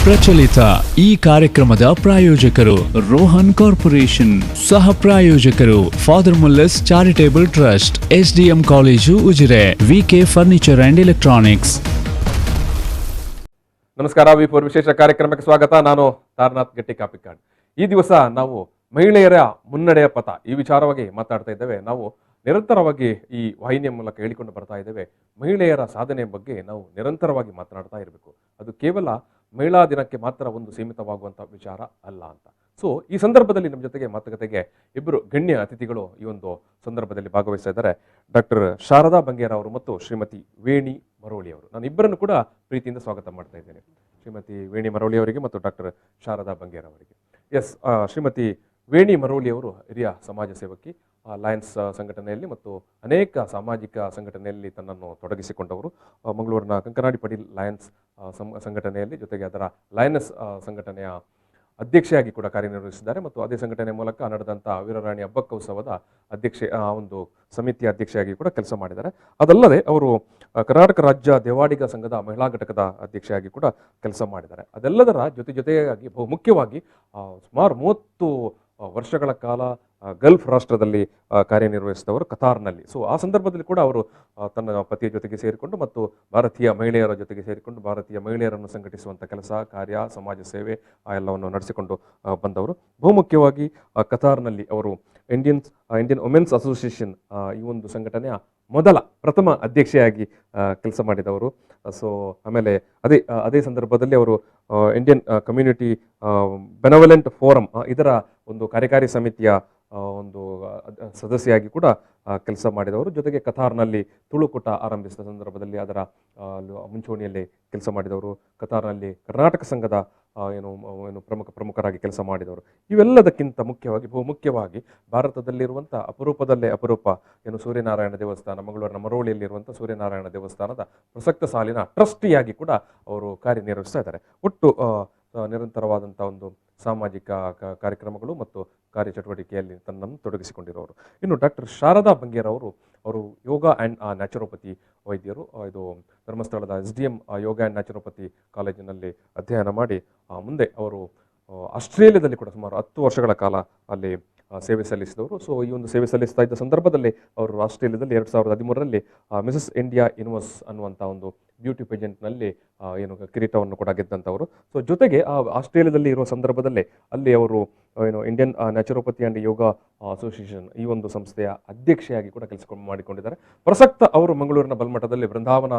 ಪ್ರಚಲಿತ ಈ ಕಾರ್ಯಕ್ರಮದ ಪ್ರಾಯೋಜಕರು ರೋಹನ್ ಕಾರ್ಪೊರೇಷನ್, ಸಹ ಪ್ರಾಯೋಜಕರು father Muller's charitable trust, SDM college Ujire, VK furniture and electronics. ನಮಸ್ಕಾರ. ವಿ4 ವಿಶೇಷ ಕಾರ್ಯಕ್ರಮಕ್ಕೆ ಸ್ವಾಗತ. ನಾನು ತಾರನಾಥ್ ಗಟ್ಟಿ ಕಾಪಿಕಾಡ್. ಈ ದಿವಸ ನಾವು ಮಹಿಳೆಯರ ಮುನ್ನಡೆಯ ಪಥ ಈ ವಿಚಾರವಾಗಿ ಮಾತಾಡ್ತಾ ಇದ್ದೇವೆ. ನಾವು ನಿರಂತರವಾಗಿ ಈ ವಾಹಿನಿಯ ಮೂಲಕ ಹೇಳಿಕೊಂಡು ಬರ್ತಾ ಇದ್ದೇವೆ. ಮಹಿಳೆಯರ ಸಾಧನೆ ಬಗ್ಗೆ ನಾವು ನಿರಂತರವಾಗಿ ಮಾತನಾಡ್ತಾ ಇರಬೇಕು. ಅದು ಕೇವಲ ಮಹಿಳಾ ದಿನಕ್ಕೆ ಮಾತ್ರ ಒಂದು ಸೀಮಿತವಾಗುವಂಥ ವಿಚಾರ ಅಲ್ಲ ಅಂತ. ಸೊ ಈ ಸಂದರ್ಭದಲ್ಲಿ ನಮ್ಮ ಜೊತೆಗೆ ಮಾತುಕತೆಗೆ ಇಬ್ಬರು ಗಣ್ಯ ಅತಿಥಿಗಳು ಈ ಒಂದು ಸಂದರ್ಭದಲ್ಲಿ ಭಾಗವಹಿಸ್ತಾ ಇದ್ದಾರೆ. ಡಾಕ್ಟರ್ ಶಾರದಾ ಬಂಗೇರ ಅವರು ಮತ್ತು ಶ್ರೀಮತಿ ವೇಣಿ ಮರೋಳಿ ಅವರು. ನಾನು ಇಬ್ಬರನ್ನು ಕೂಡ ಪ್ರೀತಿಯಿಂದ ಸ್ವಾಗತ ಮಾಡ್ತಾ ಇದ್ದೇನೆ, ಶ್ರೀಮತಿ ವೇಣಿ ಮರೋಳಿ ಅವರಿಗೆ ಮತ್ತು ಡಾಕ್ಟರ್ ಶಾರದಾ ಬಂಗೇರ ಅವರಿಗೆ. ಶ್ರೀಮತಿ ವೇಣಿ ಮರೋಳಿ ಅವರು ಹಿರಿಯ ಸಮಾಜ ಸೇವಕಿ, ಲಯನ್ಸ್ ಸಂಘಟನೆಯಲ್ಲಿ ಮತ್ತು ಅನೇಕ ಸಾಮಾಜಿಕ ಸಂಘಟನೆಯಲ್ಲಿ ತನ್ನನ್ನು ತೊಡಗಿಸಿಕೊಂಡವರು. ಮಂಗಳೂರಿನ ಕಂಕನಾಡಿ ಪಡೀಲ್ ಲಯನ್ಸ್ ಸಂಘಟನೆಯಲ್ಲಿ, ಜೊತೆಗೆ ಅದರ ಲಯನ್ಸ್ ಸಂಘಟನೆಯ ಅಧ್ಯಕ್ಷೆಯಾಗಿ ಕೂಡ ಕಾರ್ಯನಿರ್ವಹಿಸಿದ್ದಾರೆ ಮತ್ತು ಅದೇ ಸಂಘಟನೆ ಮೂಲಕ ನಡೆದಂಥ ವೀರರಾಣಿ ಹಬ್ಬಕ್ಕ ಉತ್ಸವದ ಒಂದು ಸಮಿತಿಯ ಅಧ್ಯಕ್ಷೆಯಾಗಿ ಕೂಡ ಕೆಲಸ ಮಾಡಿದ್ದಾರೆ. ಅದಲ್ಲದೆ ಅವರು ಕರ್ನಾಟಕ ರಾಜ್ಯ ದೇವಾಡಿಗ ಸಂಘದ ಮಹಿಳಾ ಘಟಕದ ಅಧ್ಯಕ್ಷೆಯಾಗಿ ಕೂಡ ಕೆಲಸ ಮಾಡಿದ್ದಾರೆ. ಅದೆಲ್ಲದರ ಜೊತೆಯಾಗಿ ಬಹುಮುಖ್ಯವಾಗಿ ಸುಮಾರು 30 ವರ್ಷಗಳ ಕಾಲ ಗಲ್ಫ್ ರಾಷ್ಟ್ರದಲ್ಲಿ ಕಾರ್ಯನಿರ್ವಹಿಸಿದವರು ಕತಾರ್ನಲ್ಲಿ. ಸೊ ಆ ಸಂದರ್ಭದಲ್ಲಿ ಕೂಡ ಅವರು ತನ್ನ ಪತಿಯ ಜೊತೆಗೆ ಸೇರಿಕೊಂಡು ಮತ್ತು ಭಾರತೀಯ ಮಹಿಳೆಯರ ಜೊತೆಗೆ ಸೇರಿಕೊಂಡು ಭಾರತೀಯ ಮಹಿಳೆಯರನ್ನು ಸಂಘಟಿಸುವಂಥ ಕೆಲಸ ಕಾರ್ಯ, ಸಮಾಜ ಸೇವೆ ಎಲ್ಲವನ್ನು ನಡೆಸಿಕೊಂಡು ಬಂದವರು. ಬಹುಮುಖ್ಯವಾಗಿ ಕತಾರ್ನಲ್ಲಿ ಅವರು ಇಂಡಿಯನ್ ವುಮೆನ್ಸ್ ಅಸೋಸಿಯೇಷನ್ ಈ ಒಂದು ಸಂಘಟನೆಯ ಪ್ರಥಮ ಅಧ್ಯಕ್ಷೆಯಾಗಿ ಕೆಲಸ ಮಾಡಿದವರು. ಸೊ ಆಮೇಲೆ ಅದೇ ಸಂದರ್ಭದಲ್ಲಿ ಅವರು ಇಂಡಿಯನ್ ಕಮ್ಯುನಿಟಿ ಬೆನವಲೆಂಟ್ ಫೋರಂ ಇದರ ಒಂದು ಕಾರ್ಯಕಾರಿ ಸಮಿತಿಯ ಒಂದು ಸದಸ್ಯೆಯಾಗಿ ಕೂಡ ಕೆಲಸ ಮಾಡಿದವರು. ಜೊತೆಗೆ ಕತಾರ್ನಲ್ಲಿ ತುಳುಕೂಟ ಆರಂಭಿಸಿದ ಸಂದರ್ಭದಲ್ಲಿ ಅದರ ಮುಂಚೂಣಿಯಲ್ಲಿ ಕೆಲಸ ಮಾಡಿದವರು. ಕತಾರ್ನಲ್ಲಿ ಕರ್ನಾಟಕ ಸಂಘದ ಪ್ರಮುಖರಾಗಿ ಕೆಲಸ ಮಾಡಿದವರು. ಇವೆಲ್ಲದಕ್ಕಿಂತ ಬಹುಮುಖ್ಯವಾಗಿ ಭಾರತದಲ್ಲಿರುವಂಥ ಅಪರೂಪದಲ್ಲೇ ಅಪರೂಪ ಸೂರ್ಯನಾರಾಯಣ ದೇವಸ್ಥಾನ, ಮಂಗಳೂರಿನ ಮರೋಳಿಯಲ್ಲಿರುವಂಥ ಸೂರ್ಯನಾರಾಯಣ ದೇವಸ್ಥಾನದ ಪ್ರಸಕ್ತ ಸಾಲಿನ ಟ್ರಸ್ಟಿಯಾಗಿ ಕೂಡ ಅವರು ಕಾರ್ಯನಿರ್ವಹಿಸ್ತಾ ಇದ್ದಾರೆ. ಒಟ್ಟು ನಿರಂತರವಾದಂಥ ಒಂದು ಸಾಮಾಜಿಕ ಕಾರ್ಯಕ್ರಮಗಳು ಮತ್ತು ಕಾರ್ಯಚಟುವಟಿಕೆಯಲ್ಲಿ ತನ್ನನ್ನು ತೊಡಗಿಸಿಕೊಂಡಿರೋರು. ಇನ್ನು ಡಾಕ್ಟರ್ ಶಾರದಾ ಬಂಗೇರ ಅವರು ಯೋಗ ಆ್ಯಂಡ್ ನ್ಯಾಚುರೋಪತಿ ವೈದ್ಯರು. ಇದು ಧರ್ಮಸ್ಥಳದ SDM ಯೋಗ ಆ್ಯಂಡ್ ನ್ಯಾಚುರೋಪತಿ ಕಾಲೇಜಿನಲ್ಲಿ ಅಧ್ಯಯನ ಮಾಡಿ ಮುಂದೆ ಅವರು ಆಸ್ಟ್ರೇಲಿಯಾದಲ್ಲಿ ಕೂಡ ಸುಮಾರು 10 ವರ್ಷಗಳ ಕಾಲ ಅಲ್ಲಿ ಸೇವೆ ಸಲ್ಲಿಸಿದವರು. ಸೊ ಈ ಒಂದು ಸೇವೆ ಸಲ್ಲಿಸ್ತಾ ಇದ್ದ ಸಂದರ್ಭದಲ್ಲಿ ಅವರು ಆಸ್ಟ್ರೇಲಿಯಾದಲ್ಲಿ 2013ರಲ್ಲಿ ಮಿಸಸ್ ಇಂಡಿಯಾ ಯೂನಿವರ್ಸ್ ಅನ್ನುವಂಥ ಒಂದು ಬ್ಯೂಟಿ ಪೇಜೆಂಟ್ನಲ್ಲಿ ಕಿರೀಟವನ್ನು ಕೂಡ ಗೆದ್ದಂಥವರು. ಸೊ ಜೊತೆಗೆ ಆಸ್ಟ್ರೇಲಿಯಾದಲ್ಲಿ ಇರುವ ಸಂದರ್ಭದಲ್ಲೇ ಅಲ್ಲಿ ಅವರು Indian naturopathy and yoga association ಈ ಒಂದು ಸಂಸ್ಥೆಯ ಅಧ್ಯಕ್ಷೆಯಾಗಿ ಕೂಡ ಕೆಲಸ ಮಾಡಿಕೊಂಡಿದ್ದಾರೆ. ಪ್ರಸಕ್ತ ಅವರು ಮಂಗಳೂರಿನ ಬಲ್ಮಠದಲ್ಲಿ ಬೃಂದಾವನ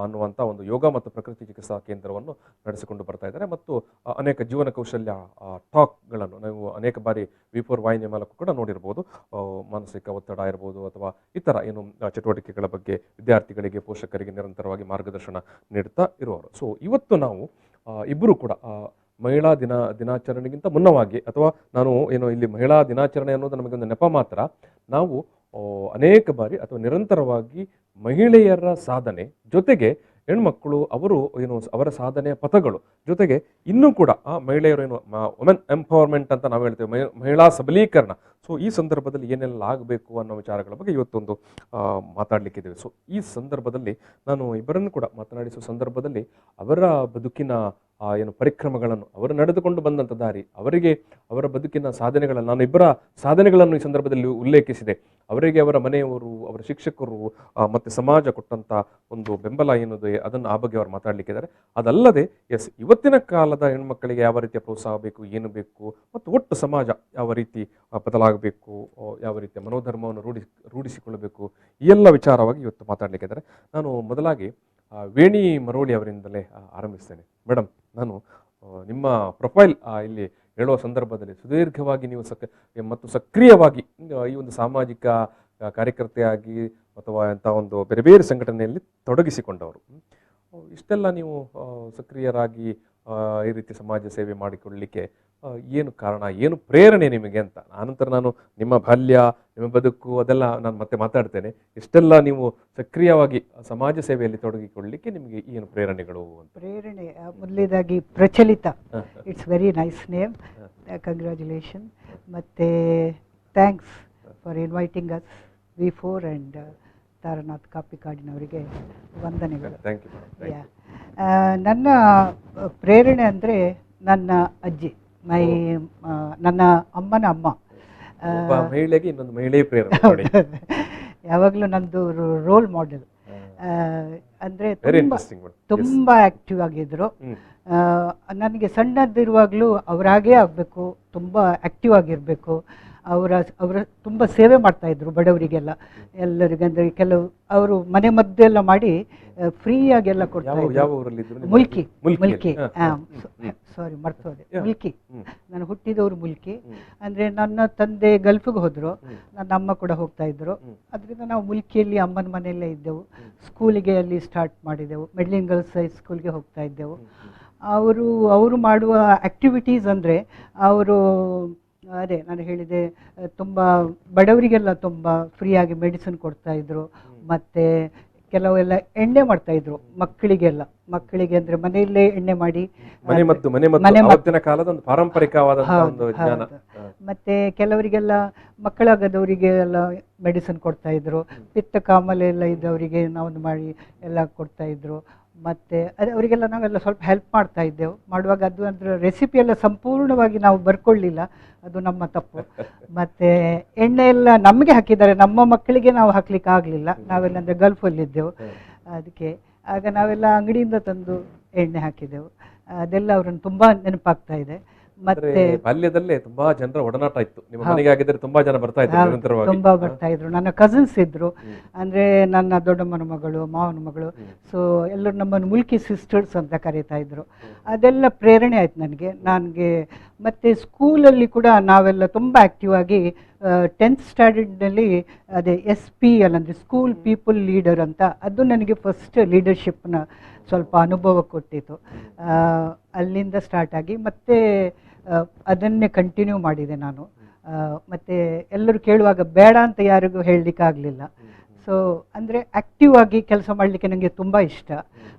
ಅನ್ನುವಂಥ ಒಂದು ಯೋಗ ಮತ್ತು ಪ್ರಕೃತಿ ಚಿಕಿತ್ಸಾ ಕೇಂದ್ರವನ್ನು ನಡೆಸಿಕೊಂಡು ಬರ್ತಾ ಇದ್ದಾರೆ ಮತ್ತು ಅನೇಕ ಜೀವನ ಕೌಶಲ್ಯ ಟಾಕ್ಗಳನ್ನು ನಾವು ಅನೇಕ ಬಾರಿ ವಿ4 ವಾಹಿನಿಯ ಮೂಲಕ ಕೂಡ ನೋಡಿರ್ಬೋದು. ಮಾನಸಿಕ ಒತ್ತಡ ಇರ್ಬೋದು ಅಥವಾ ಇತರ ಚಟುವಟಿಕೆಗಳ ಬಗ್ಗೆ ವಿದ್ಯಾರ್ಥಿಗಳಿಗೆ, ಪೋಷಕರಿಗೆ ನಿರಂತರವಾಗಿ ಮಾರ್ಗದರ್ಶನ ನೀಡುತ್ತಾ ಇರುವವರು. ಸೊ ಇವತ್ತು ನಾವು ಇಬ್ಬರು ಕೂಡ ಮಹಿಳಾ ದಿನಾಚರಣೆಗಿಂತ ಮುನ್ನವಾಗಿ, ಅಥವಾ ನಾನು ಇಲ್ಲಿ ಮಹಿಳಾ ದಿನಾಚರಣೆ ಅನ್ನೋದು ನಮಗೊಂದು ನೆಪ ಮಾತ್ರ, ನಾವು ಅನೇಕ ಬಾರಿ ಅಥವಾ ನಿರಂತರವಾಗಿ ಮಹಿಳೆಯರ ಸಾಧನೆ ಜೊತೆಗೆ ಹೆಣ್ಮಕ್ಕಳು ಅವರು ಅವರ ಸಾಧನೆಯ ಪಥಗಳು ಜೊತೆಗೆ ಇನ್ನೂ ಕೂಡ ಮಹಿಳೆಯರು ವುಮೆನ್ ಎಂಪವರ್ಮೆಂಟ್ ಅಂತ ನಾವು ಹೇಳ್ತೇವೆ, ಮಹಿಳಾ ಸಬಲೀಕರಣ. ಸೊ ಈ ಸಂದರ್ಭದಲ್ಲಿ ಏನೆಲ್ಲ ಆಗಬೇಕು ಅನ್ನೋ ವಿಚಾರಗಳ ಬಗ್ಗೆ ಇವತ್ತೊಂದು ಮಾತಾಡಲಿಕ್ಕಿದ್ದೇವೆ. ಸೊ ಈ ಸಂದರ್ಭದಲ್ಲಿ ನಾನು ಇಬ್ಬರನ್ನು ಕೂಡ ಮಾತನಾಡಿಸುವ ಸಂದರ್ಭದಲ್ಲಿ ಅವರ ಬದುಕಿನ ಪರಿಕ್ರಮಗಳನ್ನು, ಅವರು ನಡೆದುಕೊಂಡು ಬಂದಂಥ ದಾರಿ, ಅವರ ಬದುಕಿನ ಸಾಧನೆಗಳನ್ನು, ನಾನು ಇಬ್ಬರ ಸಾಧನೆಗಳನ್ನು ಈ ಸಂದರ್ಭದಲ್ಲಿ ಉಲ್ಲೇಖಿಸಿದೆ. ಅವರಿಗೆ ಅವರ ಮನೆಯವರು, ಅವರ ಶಿಕ್ಷಕರು ಮತ್ತು ಸಮಾಜ ಕೊಟ್ಟಂಥ ಒಂದು ಬೆಂಬಲ ಏನಿದೆ ಅದನ್ನು ಆ ಬಗ್ಗೆ ಅವರು ಮಾತಾಡಲಿಕ್ಕಿದ್ದಾರೆ. ಅದಲ್ಲದೆ ಇವತ್ತಿನ ಕಾಲದ ಹೆಣ್ಮಕ್ಕಳಿಗೆ ಯಾವ ರೀತಿಯ ಪ್ರೋತ್ಸಾಹ ಬೇಕು, ಏನು ಬೇಕು, ಮತ್ತು ಒಟ್ಟು ಸಮಾಜ ಯಾವ ರೀತಿ ಬದಲಾಗಬೇಕು, ಯಾವ ರೀತಿಯ ಮನೋಧರ್ಮವನ್ನು ರೂಢಿಸಿಕೊಳ್ಳಬೇಕು, ಈ ಎಲ್ಲ ವಿಚಾರವಾಗಿ ಇವತ್ತು ಮಾತಾಡಲಿಕ್ಕಿದ್ದಾರೆ. ನಾನು ಮೊದಲಾಗಿ ವೇಣಿ ಮರೋಳಿ ಅವರಿಂದಲೇ ಆರಂಭಿಸ್ತೇನೆ. ಮೇಡಮ್, ನಾನು ನಿಮ್ಮ ಪ್ರೊಫೈಲ್ ಇಲ್ಲಿ ಹೇಳುವ ಸಂದರ್ಭದಲ್ಲಿ ಸುದೀರ್ಘವಾಗಿ ನೀವು ಮತ್ತು ಸಕ್ರಿಯವಾಗಿ ಈ ಒಂದು ಸಾಮಾಜಿಕ ಕಾರ್ಯಕರ್ತೆಯಾಗಿ ಅಥವಾ ಅಂಥ ಒಂದು ಬೇರೆ ಬೇರೆ ಸಂಘಟನೆಯಲ್ಲಿ ತೊಡಗಿಸಿಕೊಂಡವರು. ಇಷ್ಟೆಲ್ಲ ನೀವು ಸಕ್ರಿಯರಾಗಿ ಈ ರೀತಿ ಸಮಾಜ ಸೇವೆ ಮಾಡಿಕೊಳ್ಳಲಿಕ್ಕೆ ಏನು ಕಾರಣ, ಏನು ಪ್ರೇರಣೆ ನಿಮಗೆ ಅಂತ ಆನಂತರ ನಾನು ನಿಮ್ಮ ಬಾಲ್ಯ, ನಿಮ್ಮ ಬದುಕು ಅದೆಲ್ಲ ನಾನು ಮತ್ತೆ ಮಾತಾಡ್ತೇನೆ. ಇಷ್ಟೆಲ್ಲ ನೀವು ಸಕ್ರಿಯವಾಗಿ ಸಮಾಜ ಸೇವೆಯಲ್ಲಿ ತೊಡಗಿಕೊಳ್ಳಲಿಕ್ಕೆ ನಿಮಗೆ ಏನು ಪ್ರೇರಣೆಗಳು ಅಂತ? ಪ್ರೇರಣೆ ಮೊದಲೇದಾಗಿ ಪ್ರಚಲಿತ, it's very nice name, congratulation. ಮತ್ತು ಥ್ಯಾಂಕ್ಸ್ ಫಾರ್ ಇನ್ವೈಟಿಂಗ್ ಅಸ್ ವಿ4 ಆ್ಯಂಡ್ ತಾರನಾಥ್ ಕಾಪಿಕಾಡಿನವರಿಗೆ ವಂದನೆಗಳು. Thank you. ನನ್ನ ಪ್ರೇರಣೆ ಅಂದರೆ ನನ್ನ ಅಜ್ಜಿ, ನನ್ನ ಅಮ್ಮನ ಅಮ್ಮ. ಒಬ್ಬ ಮಹಿಳೆಗೆ ಇನ್ನೊಂದು ಮಹಿಳೆ ಪ್ರೇರಣೆ ನೋಡಿ. ಯಾವಾಗಲೂ ನಂದು ರೋಲ್ ಮಾಡೆಲ್. ಅಂದರೆ ವೆರಿ ತುಂಬ ಇಂಟ್ರೆಸ್ಟಿಂಗ್. ತುಂಬ ಆ್ಯಕ್ಟಿವ್ ಆಗಿದ್ದರು. ನನಗೆ ಸಣ್ಣದಿರುವಾಗಲೂ ಅವರಾಗೇ ಆಗಬೇಕು, ತುಂಬ ಆ್ಯಕ್ಟಿವ್ ಆಗಿರಬೇಕು. ಅವರ ತುಂಬ ಸೇವೆ ಮಾಡ್ತಾಯಿದ್ರು ಬಡವರಿಗೆಲ್ಲ, ಎಲ್ಲರಿಗೆ. ಅಂದರೆ ಕೆಲವು ಅವರು ಮನೆ ಮದ್ದೆಲ್ಲ ಮಾಡಿ ಫ್ರೀಯಾಗೆಲ್ಲ ಕೊಡ್ತಾಯಿದ್ರು. ಯಾವ ಊರಲ್ಲಿದ್ರು? ಮುಲ್ಕಿ. ಸಾರಿ, ಮರ್ತೋದೆ. ಮುಲ್ಕಿ. ನಾನು ಹುಟ್ಟಿದವರು ಮುಲ್ಕಿ. ಅಂದರೆ ನನ್ನ ತಂದೆ ಗಲ್ಫಿಗೆ ಹೋದರು, ನನ್ನ ಅಮ್ಮ ಕೂಡ ಹೋಗ್ತಾ ಇದ್ರು. ಅದರಿಂದ ನಾವು ಮುಲ್ಕಿಯಲ್ಲಿ ಅಮ್ಮನ ಮನೆಯಲ್ಲೇ ಇದ್ದೆವು. ಸ್ಕೂಲಿಗೆ ಅಲ್ಲಿ ಸ್ಟಾರ್ಟ್ ಮಾಡಿದೆವು, ಮಿಡ್ಲಿನ್ ಗರ್ಲ್ಸ್ ಹೈಸ್ಕೂಲ್ಗೆ ಹೋಗ್ತಾ ಇದ್ದೆವು. ಅವರು ಮಾಡುವ ಆ್ಯಕ್ಟಿವಿಟೀಸ್ ಅಂದರೆ ಅವರು ಅದೇ ನಾನು ಹೇಳಿದೆ, ತುಂಬ ಬಡವರಿಗೆಲ್ಲ ತುಂಬ ಫ್ರೀಯಾಗಿ ಮೆಡಿಸಿನ್ ಕೊಡ್ತಾಯಿದ್ರು. ಮತ್ತು ಕೆಲವೆಲ್ಲ ಎಣ್ಣೆ ಮಾಡ್ತಾಯಿದ್ರು ಮಕ್ಕಳಿಗೆ ಅಂದರೆ ಮನೆಯಲ್ಲೇ ಎಣ್ಣೆ ಮಾಡಿ ಅವತ್ತಿನ ಕಾಲದ ಒಂದು ಪಾರಂಪರಿಕವಾದಂತಹ ಒಂದು ವಿಜ್ಞಾನ. ಮತ್ತು ಕೆಲವರಿಗೆಲ್ಲ ಮಕ್ಕಳಾಗದವರಿಗೆ ಎಲ್ಲ ಮೆಡಿಸಿನ್ ಕೊಡ್ತಾಯಿದ್ರು. ಪಿತ್ತ ಕಾಮಲೆ ಎಲ್ಲ ಇದ್ದವರಿಗೆ ನಾವು ಮಾಡಿ ಎಲ್ಲ ಕೊಡ್ತಾಯಿದ್ರು. ಮತ್ತು ಅದೇ ಅವರಿಗೆಲ್ಲ ನಾವೆಲ್ಲ ಸ್ವಲ್ಪ ಹೆಲ್ಪ್ ಮಾಡ್ತಾ ಇದ್ದೆವು. ಮಾಡುವಾಗ ಅದು ಅಂದರೆ ರೆಸಿಪಿ ಎಲ್ಲ ಸಂಪೂರ್ಣವಾಗಿ ನಾವು ಬರ್ಕೊಳ್ಳಿಲ್ಲ, ಅದು ನಮ್ಮ ತಪ್ಪು. ಮತ್ತು ಎಣ್ಣೆ ಎಲ್ಲ ನಮಗೆ ಹಾಕಿದ್ದಾರೆ, ನಮ್ಮ ಮಕ್ಕಳಿಗೆ ನಾವು ಹಾಕ್ಲಿಕ್ಕೆ ಆಗಲಿಲ್ಲ. ನಾವೆಲ್ಲ ಅಂದರೆ ಗಲ್ಫಲ್ಲಿದ್ದೆವು, ಅದಕ್ಕೆ ಆಗ ನಾವೆಲ್ಲ ಅಂಗಡಿಯಿಂದ ತಂದು ಎಣ್ಣೆ ಹಾಕಿದೆವು. ಅದೆಲ್ಲ ಅವ್ರನ್ನ ತುಂಬ ನೆನಪಾಗ್ತಾ ಇದೆ. ಮತ್ತೆ ಬಾಲ್ಯದಲ್ಲೇ ತುಂಬಾ ಜನರ ಒಡನಾಟ ಇತ್ತು. ನಿಮ್ಮ ಮನೆಗೆ ಆಗಿದ್ರೆ ತುಂಬಾ ಜನ ಬರ್ತಾ ಇದ್ರು, ನಿರಂತರವಾಗಿ ತುಂಬಾ ಬರ್ತಾ ಇದ್ರು. ನನ್ನ ಕಸಿನ್ಸ್ ಇದ್ರು, ಅಂದ್ರೆ ನನ್ನ ದೊಡ್ಡಮ್ಮನ ಮಗಳು, ಮಾವನ ಮಗಳು. ಸೊ ಎಲ್ಲರೂ ನಮ್ಮನ್ನು ಮುಲ್ಕಿ ಸಿಸ್ಟರ್ಸ್ ಅಂತ ಕರೀತಾ ಇದ್ರು. ಅದೆಲ್ಲ ಪ್ರೇರಣೆ ಆಯ್ತು ನನಗೆ. ಮತ್ತೆ ಸ್ಕೂಲಲ್ಲಿ ಕೂಡ ನಾವೆಲ್ಲ ತುಂಬ ಆಕ್ಟಿವ್ ಆಗಿ 10th ಸ್ಟ್ಯಾಂಡರ್ಡ್ನಲ್ಲಿ ಅದೇ SPL ಅಂದರೆ ಸ್ಕೂಲ್ ಪೀಪಲ್ ಲೀಡರ್ ಅಂತ, ಅದು ನನಗೆ ಫಸ್ಟ್ ಲೀಡರ್ಶಿಪ್ನ ಸ್ವಲ್ಪ ಅನುಭವ ಕೊಟ್ಟಿತ್ತು. ಅಲ್ಲಿಂದ ಸ್ಟಾರ್ಟ್ ಆಗಿ ಮತ್ತೆ ಅದನ್ನೇ ಕಂಟಿನ್ಯೂ ಮಾಡಿದೆ ನಾನು. ಮತ್ತು ಎಲ್ಲರೂ ಕೇಳುವಾಗ ಬೇಡ ಅಂತ ಯಾರಿಗೂ ಹೇಳಲಿಕ್ಕಾಗಲಿಲ್ಲ. ಸೊ ಅಂದರೆ ಆ್ಯಕ್ಟಿವ್ ಆಗಿ ಕೆಲಸ ಮಾಡಲಿಕ್ಕೆ ನನಗೆ ತುಂಬ ಇಷ್ಟ.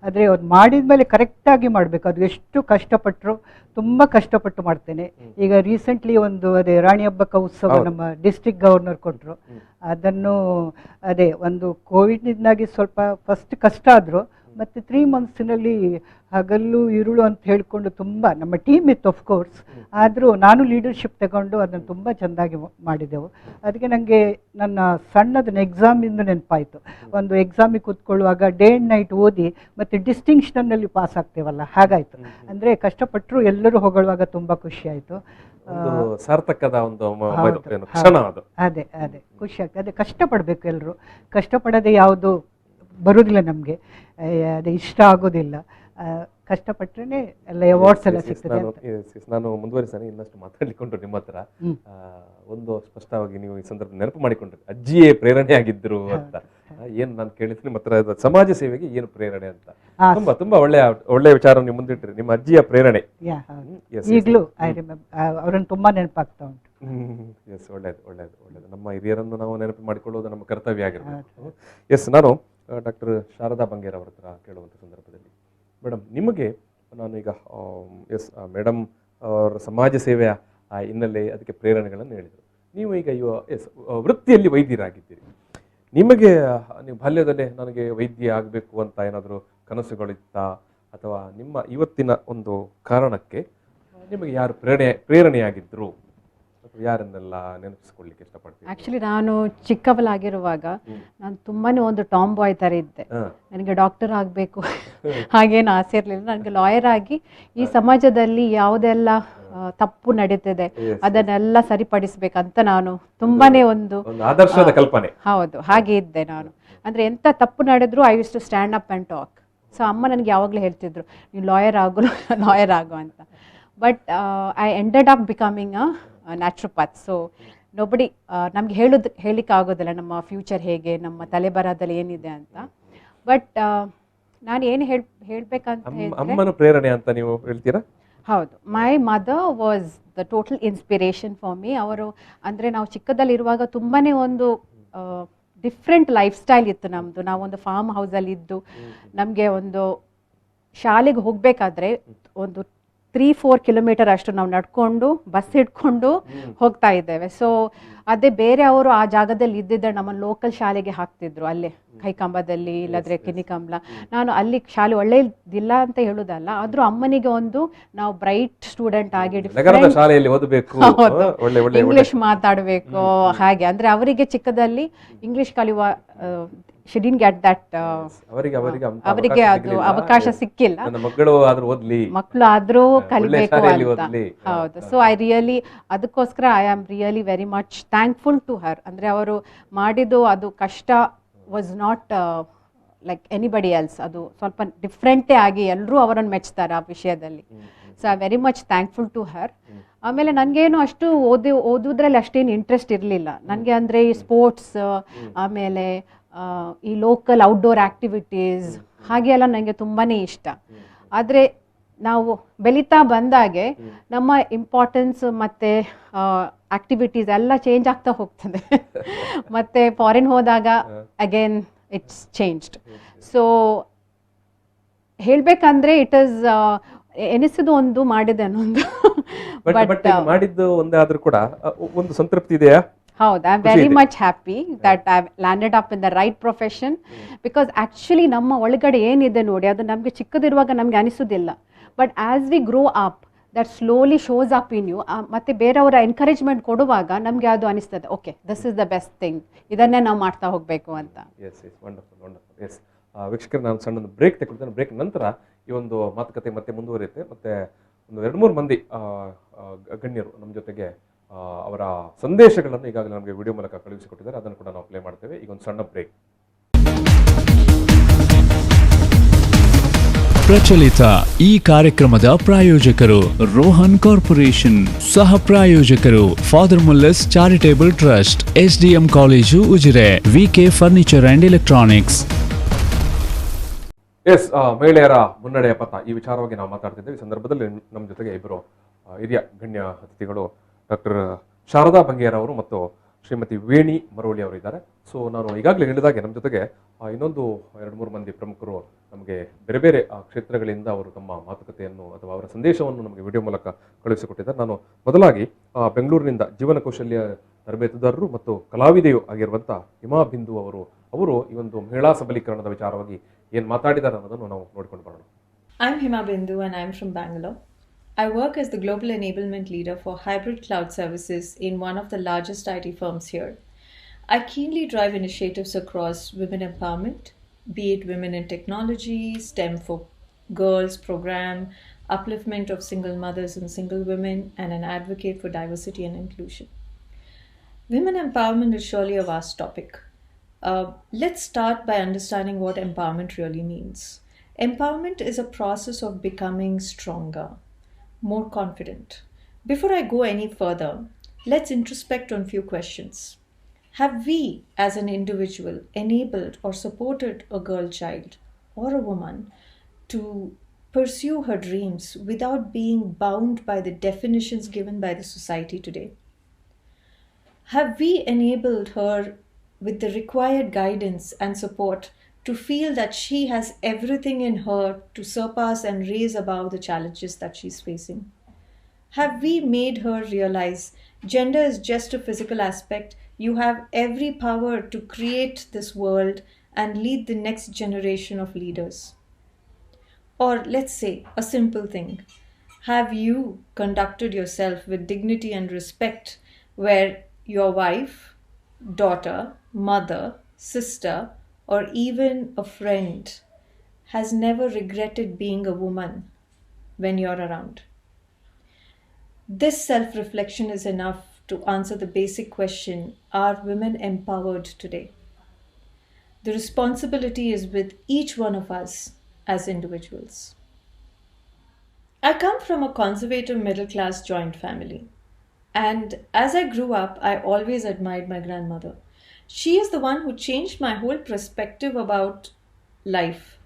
ಆದರೆ ಅದು ಮಾಡಿದ ಮೇಲೆ ಕರೆಕ್ಟಾಗಿ ಮಾಡಬೇಕು. ಅದು ಎಷ್ಟು ಕಷ್ಟಪಟ್ಟರು, ತುಂಬ ಕಷ್ಟಪಟ್ಟು ಮಾಡ್ತೇನೆ. ಈಗ ರೀಸೆಂಟ್ಲಿ ಅದೇ ರಾಣಿ ಹಬ್ಬಕ್ಕ ಉತ್ಸವ ನಮ್ಮ ಡಿಸ್ಟ್ರಿಕ್ಟ್ ಗವರ್ನರ್ ಕೊಟ್ಟರು. ಅದನ್ನು ಅದೇ ಒಂದು ಕೋವಿಡ್ನಿಂದಾಗಿ ಸ್ವಲ್ಪ ಫಸ್ಟ್ ಕಷ್ಟ ಆದರೂ, ಮತ್ತು 3 ಮಂತ್ಸಿನಲ್ಲಿ ಹಗಲು ಇರುಳು ಅಂತ ಹೇಳಿಕೊಂಡು ತುಂಬ ನಮ್ಮ ಟೀಮ್ ಇತ್ತು ಆಫ್ಕೋರ್ಸ್. ಆದರೂ ನಾನು ಲೀಡರ್ಶಿಪ್ ತಗೊಂಡು ಅದನ್ನು ತುಂಬ ಚೆಂದಾಗಿ ಮಾಡಿದೆವು. ಅದಕ್ಕೆ ನನಗೆ ನನ್ನ ಸಣ್ಣದನ್ನ ಎಕ್ಸಾಮಿಂದ ನೆನಪಾಯಿತು. ಒಂದು ಎಕ್ಸಾಮಿಗೆ ಕೂತ್ಕೊಳ್ಳುವಾಗ ಡೇ ಆ್ಯಂಡ್ ನೈಟ್ ಓದಿ ಮತ್ತು ಡಿಸ್ಟಿಂಕ್ಷನ್ನಲ್ಲಿ ಪಾಸ್ ಆಗ್ತೇವಲ್ಲ, ಹಾಗಾಯಿತು. ಅಂದರೆ ಕಷ್ಟಪಟ್ಟರು ಎಲ್ಲರೂ ಹೊಗಳುವಾಗ ತುಂಬ ಖುಷಿ ಆಯಿತು. ಸಾರ್ಥಕದ ಒಂದು ಕ್ಷಣ ಅದು. ಅದೇ ಖುಷಿ ಆಗ್ತದೆ. ಅದೇ ಕಷ್ಟಪಡಬೇಕು ಎಲ್ಲರೂ. ಕಷ್ಟಪಡದೆ ಯಾವುದು ಬರೋದಿಲ್ಲ ನಮಗೆ, ಅದೇ ಇಷ್ಟ ಆಗೋದಿಲ್ಲ. ಕಷ್ಟಪಟ್ಟರೆ ಎಲ್ಲ ಅವಾರ್ಡ್ಸ್ ಎಲ್ಲ ಸಿಗ್ತದೆ. ನಾನು ಮುಂದುವರಿಸ್ತೇನೆ, ಇನ್ನಷ್ಟು ಮಾತಾಡ್ಲಿಕ್ಕೆ ನಿಮ್ಮ ಹತ್ರ. ಒಂದು ಸ್ಪಷ್ಟವಾಗಿ ನೀವು ಈ ಸಂದರ್ಭ ನೆನಪು ಮಾಡಿಕೊಂಡ್ರಿ, ಅಜ್ಜಿಯೇ ಪ್ರೇರಣೆ ಆಗಿದ್ರು ಅಂತ. ಏನು ನಾನು ಕೇಳಿದ್ರೆ ನಿಮ್ಮ ಹತ್ರ ಸಮಾಜ ಸೇವೆಗೆ ಏನು ಪ್ರೇರಣೆ ಅಂತ ತುಂಬಾ ತುಂಬಾ ಒಳ್ಳೆಯ ವಿಚಾರ ನೀವು ಮುಂದಿಟ್ರಿ. ನಿಮ್ಮ ಅಜ್ಜಿಯ ಪ್ರೇರಣೆ ಈಗಲೂ ಅವರನ್ನು ತುಂಬಾ ನೆನಪಾಗ್ತಾ ಉಂಟು. ಎಸ್, ಒಳ್ಳೇದು. ನಮ್ಮ ಹಿರಿಯರನ್ನು ನಾವು ನೆನಪು ಮಾಡಿಕೊಳ್ಳುವುದು ನಮ್ಮ ಕರ್ತವ್ಯ ಆಗಿರ್ಬೇಕು. ಎಸ್, ನಾನು ಡಾಕ್ಟರ್ ಶಾರದಾ ಬಂಗೇರ್ ಅವರ ಹತ್ರ ಕೇಳುವಂಥ ಸಂದರ್ಭದಲ್ಲಿ, ಮೇಡಮ್ ನಿಮಗೆ ನಾನೀಗ ಮೇಡಮ್ ಅವರ ಸಮಾಜ ಸೇವೆಯ ಹಿನ್ನೆಲೆ, ಅದಕ್ಕೆ ಪ್ರೇರಣೆಗಳನ್ನು ಹೇಳಿದರು. ನೀವು ಈಗ ವೃತ್ತಿಯಲ್ಲಿ ವೈದ್ಯರಾಗಿದ್ದೀರಿ. ನಿಮಗೆ ನೀವು ಬಾಲ್ಯದಲ್ಲೇ ನನಗೆ ವೈದ್ಯ ಆಗಬೇಕು ಅಂತ ಏನಾದರೂ ಕನಸುಗಳಿತ್ತಾ, ಅಥವಾ ನಿಮ್ಮ ಇವತ್ತಿನ ಒಂದು ಕಾರಣಕ್ಕೆ ನಿಮಗೆ ಯಾರು ಪ್ರೇರಣೆಯಾಗಿದ್ದರು, ಯಾರನ್ನೆಲ್ಲ ನೆನಪಿಸ್ಕೊಳ್ಳಿಕ್ಕೆ ಇಷ್ಟಪಡ್ತೀನಿ? ಆಕ್ಚುಲಿ ನಾನು ಚಿಕ್ಕವಳಾಗಿರುವಾಗ ನಾನು ತುಂಬಾನೇ ಒಂದು ಟಾಮ್ ಬಾಯ್ ಥರ ಇದ್ದೆ. ನನಗೆ ಡಾಕ್ಟರ್ ಆಗಬೇಕು ಹಾಗೇನು ಆಸೆ ಇರಲಿಲ್ಲ. ನನಗೆ ಲಾಯರ್ ಆಗಿ ಈ ಸಮಾಜದಲ್ಲಿ ಯಾವುದೆಲ್ಲ ತಪ್ಪು ನಡೀತಿದೆ ಅದನ್ನೆಲ್ಲ ಸರಿಪಡಿಸ್ಬೇಕಂತ ನಾನು ತುಂಬಾನೇ ಒಂದು ಆದರ್ಶದ ಕಲ್ಪನೆ. ಹೌದು, ಹಾಗೆ ಇದ್ದೆ ನಾನು. ಅಂದರೆ ಎಂಥ ತಪ್ಪು ನಡೆದ್ರು I use to stand up and talk. So ಅಮ್ಮ ನನಗೆ ಯಾವಾಗಲೂ ಹೇಳ್ತಿದ್ರು, ನೀವು ಲಾಯರ್ ಆಗು ಅಂತ. But I ended up becoming a naturopath. So nobody ನಮಗೆ ಹೇಳಿಕ್ಕೆ ಆಗೋದಿಲ್ಲ ನಮ್ಮ ಫ್ಯೂಚರ್ ಹೇಗೆ, ನಮ್ಮ ತಲೆಬರಹದಲ್ಲಿ ಏನಿದೆ ಅಂತ. ಬಟ್ ನಾನು ಏನು ಹೇಳಬೇಕಂತ ಅಮ್ಮನ ಪ್ರೇರಣೆ ಅಂತ ನೀವು ಹೇಳ್ತೀರಾ? ಹೌದು, ಮೈ mother was the total inspiration for me. ಅವರು ಅಂದರೆ ನಾವು ಚಿಕ್ಕದಲ್ಲಿರುವಾಗ ತುಂಬಾ ಒಂದು ಡಿಫ್ರೆಂಟ್ ಲೈಫ್ ಸ್ಟೈಲ್ ಇತ್ತು ನಮ್ಮದು. ನಾವೊಂದು ಫಾರ್ಮ್ ಹೌಸಲ್ಲಿ ಇದ್ದು, ನಮಗೆ ಒಂದು ಶಾಲೆಗೆ ಹೋಗಬೇಕಾದ್ರೆ ಒಂದು 3-4 ಕಿಲೋಮೀಟರ್ ಅಷ್ಟು ನಾವು ನಡ್ಕೊಂಡು ಬಸ್ ಹಿಡ್ಕೊಂಡು ಹೋಗ್ತಾ ಇದ್ದೇವೆ. ಸೊ ಅದೇ ಬೇರೆ ಅವರು ಆ ಜಾಗದಲ್ಲಿ ಇದ್ದಿದ್ದರೆ ನಮ್ಮ ಲೋಕಲ್ ಶಾಲೆಗೆ ಹಾಕ್ತಿದ್ರು, ಅಲ್ಲೇ ಕೈಕಂಬದಲ್ಲಿ ಇಲ್ಲದ್ರೆ ಕಿನಿಕಂಬಲ. ನಾನು ಅಲ್ಲಿ ಶಾಲೆ ಒಳ್ಳೆಯದಿಲ್ಲ ಅಂತ ಹೇಳುದಲ್ಲ, ಆದ್ರೂ ಅಮ್ಮನಿಗೆ ಒಂದು ನಾವು ಬ್ರೈಟ್ ಸ್ಟೂಡೆಂಟ್ ಆಗಿ ನಗರದ ಶಾಲೆಯಲ್ಲಿ ಓದಬೇಕು, ಇಂಗ್ಲಿಷ್ ಮಾತಾಡಬೇಕು ಹಾಗೆ, ಅಂದ್ರೆ ಅವರಿಗೆ ಚಿಕ್ಕದಲ್ಲಿ ಇಂಗ್ಲಿಷ್ ಕಲಿಯುವ she didn't get that ಅವರಿಗೆ ಅದು ಅವಕಾಶ ಸಿಕ್ಕಿಲ್ಲ. ಮಕ್ಕಳು ಆದ್ರೂ ಕಲಿಬೇಕು ಅಂತ. ಹೌದು. ಸೊ ಐ ರಿಯಲಿ ಅದಕ್ಕೋಸ್ಕರ I am really very much thankful to her. ಅಂದ್ರೆ ಅವರು ಮಾಡಿದ್ದು ಅದು ಕಷ್ಟ was not like anybody else, ಅದು ಸ್ವಲ್ಪ ಡಿಫ್ರೆಂಟೇ ಆಗಿ ಎಲ್ಲರೂ ಅವರನ್ನು ಮೆಚ್ತಾರೆ ಆ ವಿಷಯದಲ್ಲಿ. So I very much thankful to her. ಆಮೇಲೆ ನನಗೇನು ಅಷ್ಟು ಓದೋದ್ರಲ್ಲಿ ಅಷ್ಟೇನು ಇಂಟ್ರೆಸ್ಟ್ ಇರಲಿಲ್ಲ ನನಗೆ. ಅಂದರೆ ಈ ಸ್ಪೋರ್ಟ್ಸ್, ಆಮೇಲೆ ಈ ಲೋಕಲ್ ಔಟ್ಡೋರ್ ಆ್ಯಕ್ಟಿವಿಟೀಸ್ ಹಾಗೆ ಎಲ್ಲ ನನಗೆ ತುಂಬಾ ಇಷ್ಟ. ಆದರೆ ನಾವು ಬೆಳೀತಾ ಬಂದಾಗೆ ನಮ್ಮ ಇಂಪಾರ್ಟೆನ್ಸ್ ಮತ್ತು ಆ್ಯಕ್ಟಿವಿಟೀಸ್ ಎಲ್ಲ ಚೇಂಜ್ ಆಗ್ತಾ ಹೋಗ್ತದೆ. ಮತ್ತು ಫಾರಿನ್ ಹೋದಾಗ ಅಗೇನ್ ಇಟ್ಸ್ ಚೇಂಜ್ಡ್. ಸೊ ಹೇಳಬೇಕಂದ್ರೆ ಇಟ್ ಈಸ್ ಎನಿಸಿದು ಒಂದು ಮಾಡಿದೆ ಅನ್ನೊಂದು. ಬಟ್ ಮಾಡಿದ್ದು ಒಂದೇ ಆದ್ರೂ ಕೂಡ ಒಂದು ಸಂತೃಪ್ತಿ ಇದೆಯಾ? ಹೌದು, I am very much happy that I landed up in the right profession. Because actually ನಮ್ಮ ಒಳಗಡೆ ಏನಿದೆ ನೋಡಿ, ಅದು ನಮಗೆ ಚಿಕ್ಕದಿರುವಾಗ ನಮಗೆ ಅನಿಸೋದಿಲ್ಲ. But as we grow up that slowly shows up in you. ಮತ್ತು ಬೇರೆಯವರ ಎನ್ಕರೇಜ್ಮೆಂಟ್ ಕೊಡುವಾಗ ನಮಗೆ ಅದು ಅನಿಸ್ತದೆ, okay this is the best thing, ಇದನ್ನೇ ನಾವು ಮಾಡ್ತಾ ಹೋಗಬೇಕು ಅಂತ. ವೀಕ್ಷಕರು, ನಾನು ಸಣ್ಣ ಬ್ರೇಕ್ ತೆಗೆದುಕೊಳ್ತೇನೆ. ಬ್ರೇಕ್ ನಂತರ ಈ ಒಂದು ಮಾತುಕತೆ ಮತ್ತೆ ಮುಂದುವರಿಯುತ್ತೆ. ಮತ್ತೆ ಒಂದು 2-3 ಮಂದಿ ಗಣ್ಯರು ನಮ್ಮ ಜೊತೆಗೆ ಅವರ ಸಂದೇಶಗಳನ್ನು ಈಗಾಗಲೇ ನಮಗೆ ವಿಡಿಯೋ ಮೂಲಕ ಕಳುಹಿಸಿಕೊಟ್ಟಿದ್ದಾರೆ. ಅದನ್ನು ಕೂಡ ನಾವು ಪ್ಲೇ ಮಾಡ್ತೇವೆ. ಈಗ ಒಂದು ಸಣ್ಣ ಬ್ರೇಕ್. ಪ್ರಚಲಿತ ಈ ಕಾರ್ಯಕ್ರಮದ ಪ್ರಾಯೋಜಕರು ರೋಹನ್ ಕಾರ್ಪೊರೇಷನ್, ಸಹ ಪ್ರಾಯೋಜಕರು father Muller's charitable trust, SDM college Ujire, VK furniture and electronics. ಮಹಿಳೆಯರ ಮುನ್ನಡೆಯ ಪಥ ಈ ವಿಚಾರವಾಗಿ ನಾವು ಮಾತಾಡ್ತಿದ್ದೇವೆ. ಈ ಸಂದರ್ಭದಲ್ಲಿ ನಮ್ಮ ಜೊತೆಗೆ ಇಬ್ಬರು ಹಿರಿಯ ಗಣ್ಯ ಅತಿಥಿಗಳು ಡಾಕ್ಟರ್ ಶಾರದಾ ಬಂಗೇರ್ ಅವರು ಮತ್ತು ಶ್ರೀಮತಿ ವೇಣಿ ಮರೋಳಿ ಅವರು ಇದ್ದಾರೆ. ಸೊ ನಾನು ಈಗಾಗಲೇ ಹೇಳಿದಾಗೆ ನಮ್ಮ ಜೊತೆಗೆ ಇನ್ನೊಂದು 2-3 ಮಂದಿ ಪ್ರಮುಖರು ನಮಗೆ ಬೇರೆ ಬೇರೆ ಕ್ಷೇತ್ರಗಳಿಂದ ಅವರು ತಮ್ಮ ಮಾತುಕತೆಯನ್ನು ಅಥವಾ ಅವರ ಸಂದೇಶವನ್ನು ನಮಗೆ ವಿಡಿಯೋ ಮೂಲಕ ಕಳುಹಿಸಿಕೊಟ್ಟಿದ್ದಾರೆ. ನಾನು ಮೊದಲಾಗಿ ಬೆಂಗಳೂರಿನಿಂದ ಜೀವನ ಕೌಶಲ್ಯ ತರಬೇತುದಾರರು ಮತ್ತು ಕಲಾವಿದೆಯೂ ಆಗಿರುವಂಥ ಹಿಮಾ ಬಿಂದು ಅವರು ಈ ಒಂದು ಮಹಿಳಾ ಸಬಲೀಕರಣದ ವಿಚಾರವಾಗಿ ಏನು ಮಾತಾಡಿದ್ದಾರೆ ಅನ್ನೋದನ್ನು ನಾವು ನೋಡಿಕೊಂಡು ಬರೋಣ. I'm Hima Bindu and I'm from Bangalore. I work as the Global Enablement Leader for Hybrid Cloud Services in one of the largest IT firms here. I keenly drive initiatives across women empowerment, be it women in technology, STEM for girls program, upliftment of single mothers and single women, and an advocate for diversity and inclusion. Women empowerment is surely a vast topic. Let's start by understanding what empowerment really means. Empowerment is a process of becoming stronger, more confident. Before I go any further, let's introspect on few questions. Have we, as an individual, enabled or supported a girl child or a woman to pursue her dreams without being bound by the definitions given by the society today? Have we enabled her with the required guidance and support to feel that she has everything in her to surpass and raise above the challenges that she's facing? Have we made her realize gender is just a physical aspect? You have every power to create this world and lead the next generation of leaders. Or let's say a simple thing. Have you conducted yourself with dignity and respect where your wife, daughter, mother, sister, or even a friend has never regretted being a woman when you're around? This self-reflection is enough to answer the basic question, are women empowered today? The responsibility is with each one of us as individuals. I come from a conservative middle-class joint family. And as I grew up, I always admired my grandmother. She is the one who changed my whole perspective about life.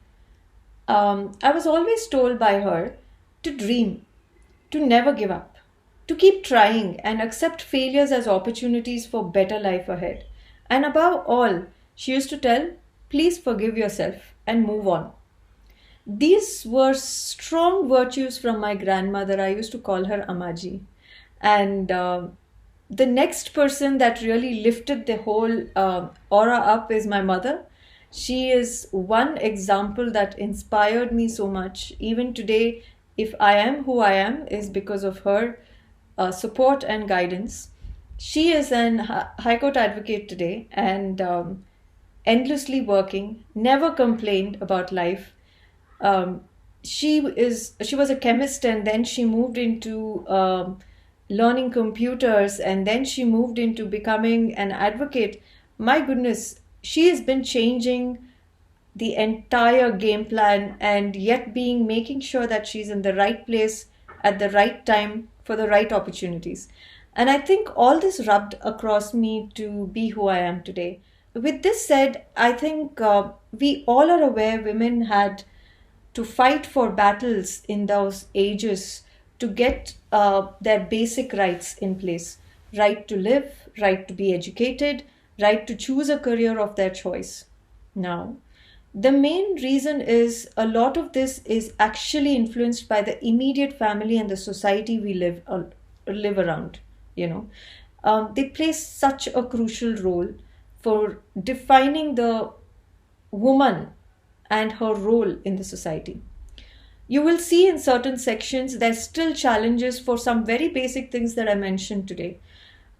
I was always told by her to dream, to never give up, to keep trying and accept failures as opportunities for better life ahead. And above all, she used to tell, please forgive yourself and move on. These were strong virtues from my grandmother. I used to call her Amaji. And the next person that really lifted the whole aura up is my mother. She is one example that inspired me so much. Even today, if I am who I am, is because of her support and guidance. She is an High Court advocate today and endlessly working, never complained about life. Um, she was a chemist, and then she moved into learning computers, and then she moved into becoming an advocate. My goodness, she has been changing the entire game plan, and yet being making sure that she's in the right place at the right time for the right opportunities. And I think all this rubbed across me to be who I am today. With this said, I think we all are aware women had to fight for battles in those ages to get their basic rights in place: right to live, right to be educated, right to choose a career of their choice. Now, the main reason is a lot of this is actually influenced by the immediate family and the society we live around. You know, they play such a crucial role for defining the woman and her role in the society. You will see in certain sections there's still challenges for some very basic things that I mentioned today.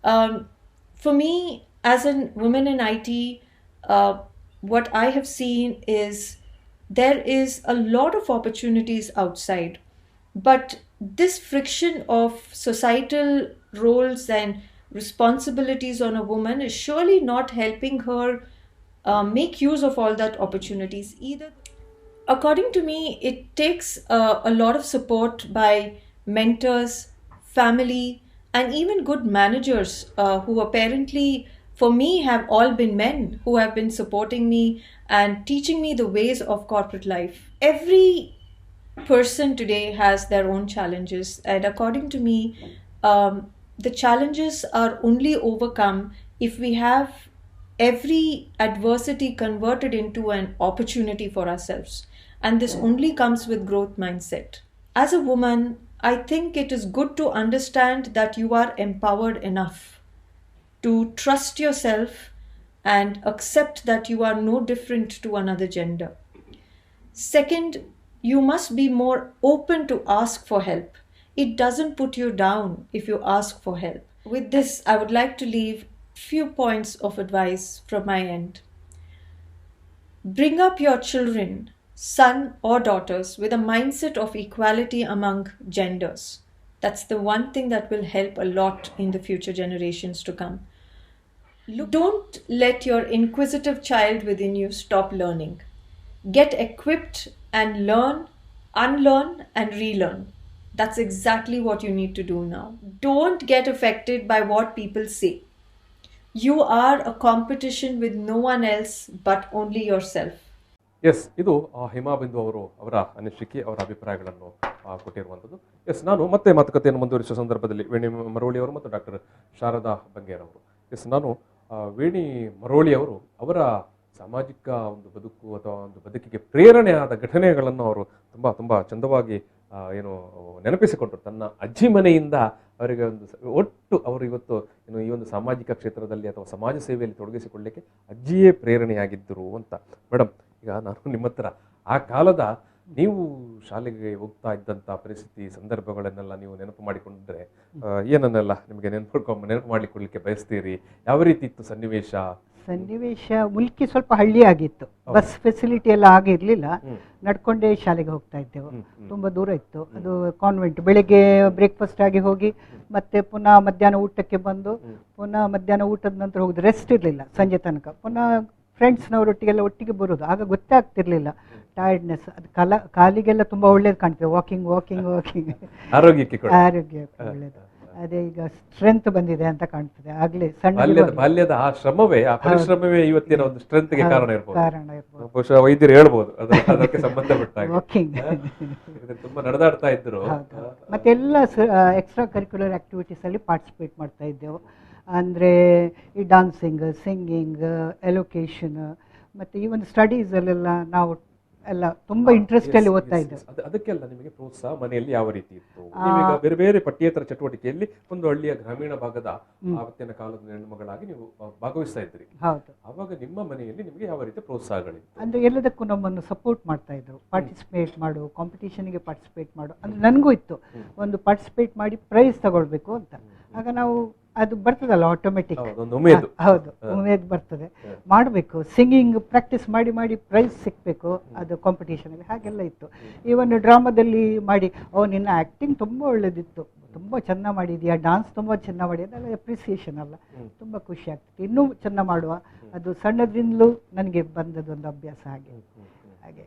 Um, for me, as a woman in IT, what I have seen is there is a lot of opportunities outside, but this friction of societal roles and responsibilities on a woman is surely not helping her make use of all that opportunities either. According to me, it takes a lot of support by mentors, family, and even good managers who apparently, for me, have all been men who have been supporting me and teaching me the ways of corporate life. Every person today has their own challenges, and according to me, the challenges are only overcome if we have every adversity converted into an opportunity for ourselves. And this only comes with growth mindset. As a woman, I think it is good to understand that you are empowered enough to trust yourself and accept that you are no different to another gender. Second, you must be more open to ask for help. It doesn't put you down if you ask for help. With this, I would like to leave few points of advice from my end. Bring up your children, son or daughters, with a mindset of equality among genders. That's the one thing that will help a lot in the future generations to come. Don't let your inquisitive child within you stop learning. Get equipped and learn, unlearn, and relearn. That's exactly what you need to do now. Don't get affected by what people say. You are a competition with no one else but only yourself. Yes, ಇದು ಹಿಮಾಬಿಂದು ಅವರು ಅವರ ಅನಿಸಿಕೆ, ಅವರ ಅಭಿಪ್ರಾಯಗಳನ್ನು ಕೊಟ್ಟಿರುವಂಥದ್ದು. S, ನಾನು ಮತ್ತೆ ಮಾತುಕತೆಯನ್ನು ಮುಂದುವರಿಸುವ ಸಂದರ್ಭದಲ್ಲಿ ವೇಣಿ ಮರೋಳಿ ಅವರು ಮತ್ತು ಡಾಕ್ಟರ್ ಶಾರದಾ ಬಂಗೇರ್ ಅವರು. ಎಸ್, ನಾನು ವೇಣಿ ಮರೋಳಿ ಅವರು ಅವರ ಸಾಮಾಜಿಕ ಒಂದು ಬದುಕು ಅಥವಾ ಒಂದು ಬದುಕಿಗೆ ಪ್ರೇರಣೆಯಾದ ಘಟನೆಗಳನ್ನು ಅವರು ತುಂಬ ತುಂಬ ಚಂದವಾಗಿ ಏನು ನೆನಪಿಸಿಕೊಂಡರು. ತನ್ನ ಅಜ್ಜಿ ಮನೆಯಿಂದ ಅವರಿಗೆ ಒಂದು ಒಟ್ಟು ಅವರು ಇವತ್ತು ಏನು ಈ ಒಂದು ಸಾಮಾಜಿಕ ಕ್ಷೇತ್ರದಲ್ಲಿ ಅಥವಾ ಸಮಾಜ ಸೇವೆಯಲ್ಲಿ ತೊಡಗಿಸಿಕೊಳ್ಳಲಿಕ್ಕೆ ಅಜ್ಜಿಯೇ ಪ್ರೇರಣೆಯಾಗಿದ್ದರು ಅಂತ. ಮೇಡಮ್, ಈಗ ನಾನು ನಿಮ್ಮ ಹತ್ರ ಆ ಕಾಲದ ನೀವು ಶಾಲೆಗೆ ಹೋಗ್ತಾ ಇದ್ದಂಥ ಪರಿಸ್ಥಿತಿ ಸಂದರ್ಭಗಳನ್ನೆಲ್ಲ ನೀವು ನೆನಪು ಮಾಡಿಕೊಂಡ್ರೆ ಏನನ್ನೆಲ್ಲ ನಿಮಗೆ ನೆನಪು ಮಾಡಿಕೊಳ್ಳಿಕ್ಕೆ ಬಯಸ್ತೀರಿ? ಯಾವ ರೀತಿ ಇತ್ತು ಸನ್ನಿವೇಶ? ಮುಲ್ಕಿ ಸ್ವಲ್ಪ ಹಳ್ಳಿ ಆಗಿತ್ತು, ಬಸ್ ಫೆಸಿಲಿಟಿ ಎಲ್ಲ ಆಗಿರ್ಲಿಲ್ಲ. ನಡ್ಕೊಂಡೇ ಶಾಲೆಗೆ ಹೋಗ್ತಾ ಇದ್ದೆವು. ತುಂಬಾ ದೂರ ಇತ್ತು. ಅದು ಕಾನ್ವೆಂಟ್. ಬೆಳಿಗ್ಗೆ ಬ್ರೇಕ್ಫಾಸ್ಟ್ ಆಗಿ ಹೋಗಿ ಮತ್ತೆ ಪುನಃ ಮಧ್ಯಾಹ್ನ ಊಟಕ್ಕೆ ಬಂದು ಪುನಃ ಮಧ್ಯಾಹ್ನ ಊಟದ ನಂತರ ಹೋಗುದು. ರೆಸ್ಟ್ ಇರಲಿಲ್ಲ ಸಂಜೆ ತನಕ. ಪುನಃ ಫ್ರೆಂಡ್ಸ್ನವರೊಟ್ಟಿಗೆಲ್ಲ ಒಟ್ಟಿಗೆ ಬರೋದು. ಆಗ ಗೊತ್ತೇ ಆಗ್ತಿರ್ಲಿಲ್ಲ ಟಯರ್ಡ್ನೆಸ್. ಅದು ಕಾಲಿಗೆಲ್ಲ ತುಂಬಾ ಒಳ್ಳೇದು ಕಾಣ್ತದೆ. ವಾಕಿಂಗ್ ಆರೋಗ್ಯಕ್ಕೆ ಒಳ್ಳೇದು. ಅದೇ ಈಗ ಸ್ಟ್ರೆಂತ್ ಬಂದಿದೆ ಅಂತ ಕಾಣ್ತದೆ. ಆಗ್ಲೇ ಸಣ್ಣ ಬಾಲ್ಯದ ಆ ಶ್ರಮವೇ, ಆ ಪರಿಶ್ರಮವೇ ಇವತ್ತಿನ ಒಂದು ಸ್ಟ್ರೆಂತ್ಗೆ ಕಾರಣ ಇರ್ಬೋದು. ಬಹುಶಃ ವೈದ್ಯರು ಹೇಳ್ಬೋದು ಅದಕ್ಕೆ ಸಂಬಂಧಪಟ್ಟ ವಾಕಿಂಗ್ ತುಂಬಾ ನಡೆದಾಡ್ತಾ ಇದ್ರು. ಮತ್ತೆ ಎಲ್ಲ ಎಕ್ಸ್ಟ್ರಾ ಕರಿಕ್ಯುಲರ್ ಆಕ್ಟಿವಿಟೀಸ್ ಅಲ್ಲಿ ಪಾರ್ಟಿಸಿಪೇಟ್ ಮಾಡ್ತಾ ಇದ್ದೆವು. ಅಂದರೆ ಈ ಡಾನ್ಸಿಂಗ್, ಸಿಂಗಿಂಗ್, ಎಲೋಕೇಶನ್, ಮತ್ತು ಈವನ್ ಸ್ಟಡೀಸಲ್ಲೆಲ್ಲ ನಾವು ಎಲ್ಲ ತುಂಬ ಇಂಟ್ರೆಸ್ಟ್ ಅಲ್ಲಿ ಓದ್ತಾ ಇದ್ದೆ. ಅದಕ್ಕೆಲ್ಲ ನಿಮಗೆ ಪ್ರೋತ್ಸಾಹ ಮನೆಯಲ್ಲಿ ಯಾವ ರೀತಿ ಇತ್ತು? ನೀವೀಗ ಬೇರೆ ಬೇರೆ ಪಠ್ಯೇತರ ಚಟುವಟಿಕೆಯಲ್ಲಿ ಒಂದು ಹಳ್ಳಿಯ ಗ್ರಾಮೀಣ ಭಾಗದ ಆವತ್ತಿನ ಕಾಲದ ಹೆಣ್ಣುಮಗಳಾಗಿ ನೀವು ಭಾಗವಹಿಸ್ತಾ ಇದ್ರಿ. ಹೌದು. ಅವಾಗ ನಿಮ್ಮ ಮನೆಯಲ್ಲಿ ನಿಮಗೆ ಯಾವ ರೀತಿಯ ಪ್ರೋತ್ಸಾಹಗಳಿತ್ತು? ಅಂದರೆ ಎಲ್ಲದಕ್ಕೂ ನಮ್ಮನ್ನು ಸಪೋರ್ಟ್ ಮಾಡ್ತಾ ಇದ್ರು. ಪಾರ್ಟಿಸಿಪೇಟ್ ಮಾಡು, ಕಾಂಪಿಟೇಷನ್ಗೆ ಪಾರ್ಟಿಸಿಪೇಟ್ ಮಾಡು, ಅಂದರೆ ನನಗೂ ಇತ್ತು ಒಂದು ಪಾರ್ಟಿಸಿಪೇಟ್ ಮಾಡಿ ಪ್ರೈಸ್ ತಗೊಳ್ಬೇಕು ಅಂತ. ಆಗ ನಾವು ಅದು ಬರ್ತದಲ್ಲ ಆಟೋಮೆಟಿಕ್, ಹೌದು ಉಮೇದು ಬರ್ತದೆ, ಮಾಡಬೇಕು. ಸಿಂಗಿಂಗ್ ಪ್ರಾಕ್ಟೀಸ್ ಮಾಡಿ ಮಾಡಿ ಪ್ರೈಸ್ ಸಿಗಬೇಕು, ಅದು ಕಾಂಪಿಟೇಷನಲ್ಲಿ ಹಾಗೆಲ್ಲ ಇತ್ತು. ಈವನ್ ಡ್ರಾಮಾದಲ್ಲಿ ಮಾಡಿ, ನಿನ್ನ ಆ್ಯಕ್ಟಿಂಗ್ ತುಂಬ ಒಳ್ಳೇದಿತ್ತು, ತುಂಬ ಚೆಂದ ಮಾಡಿದೀಯಾ, ಡಾನ್ಸ್ ತುಂಬ ಚೆಂದ ಮಾಡಿ, ಅದೆಲ್ಲ ಅಪ್ರಿಸಿಯೇಷನ್ ಅಲ್ಲ, ತುಂಬ ಖುಷಿ ಆಗ್ತದೆ. ಇನ್ನೂ ಚೆಂದ ಮಾಡುವ, ಅದು ಸಣ್ಣದ್ರಿಂದಲೂ ನನಗೆ ಬಂದದೊಂದು ಅಭ್ಯಾಸ. ಹಾಗೆ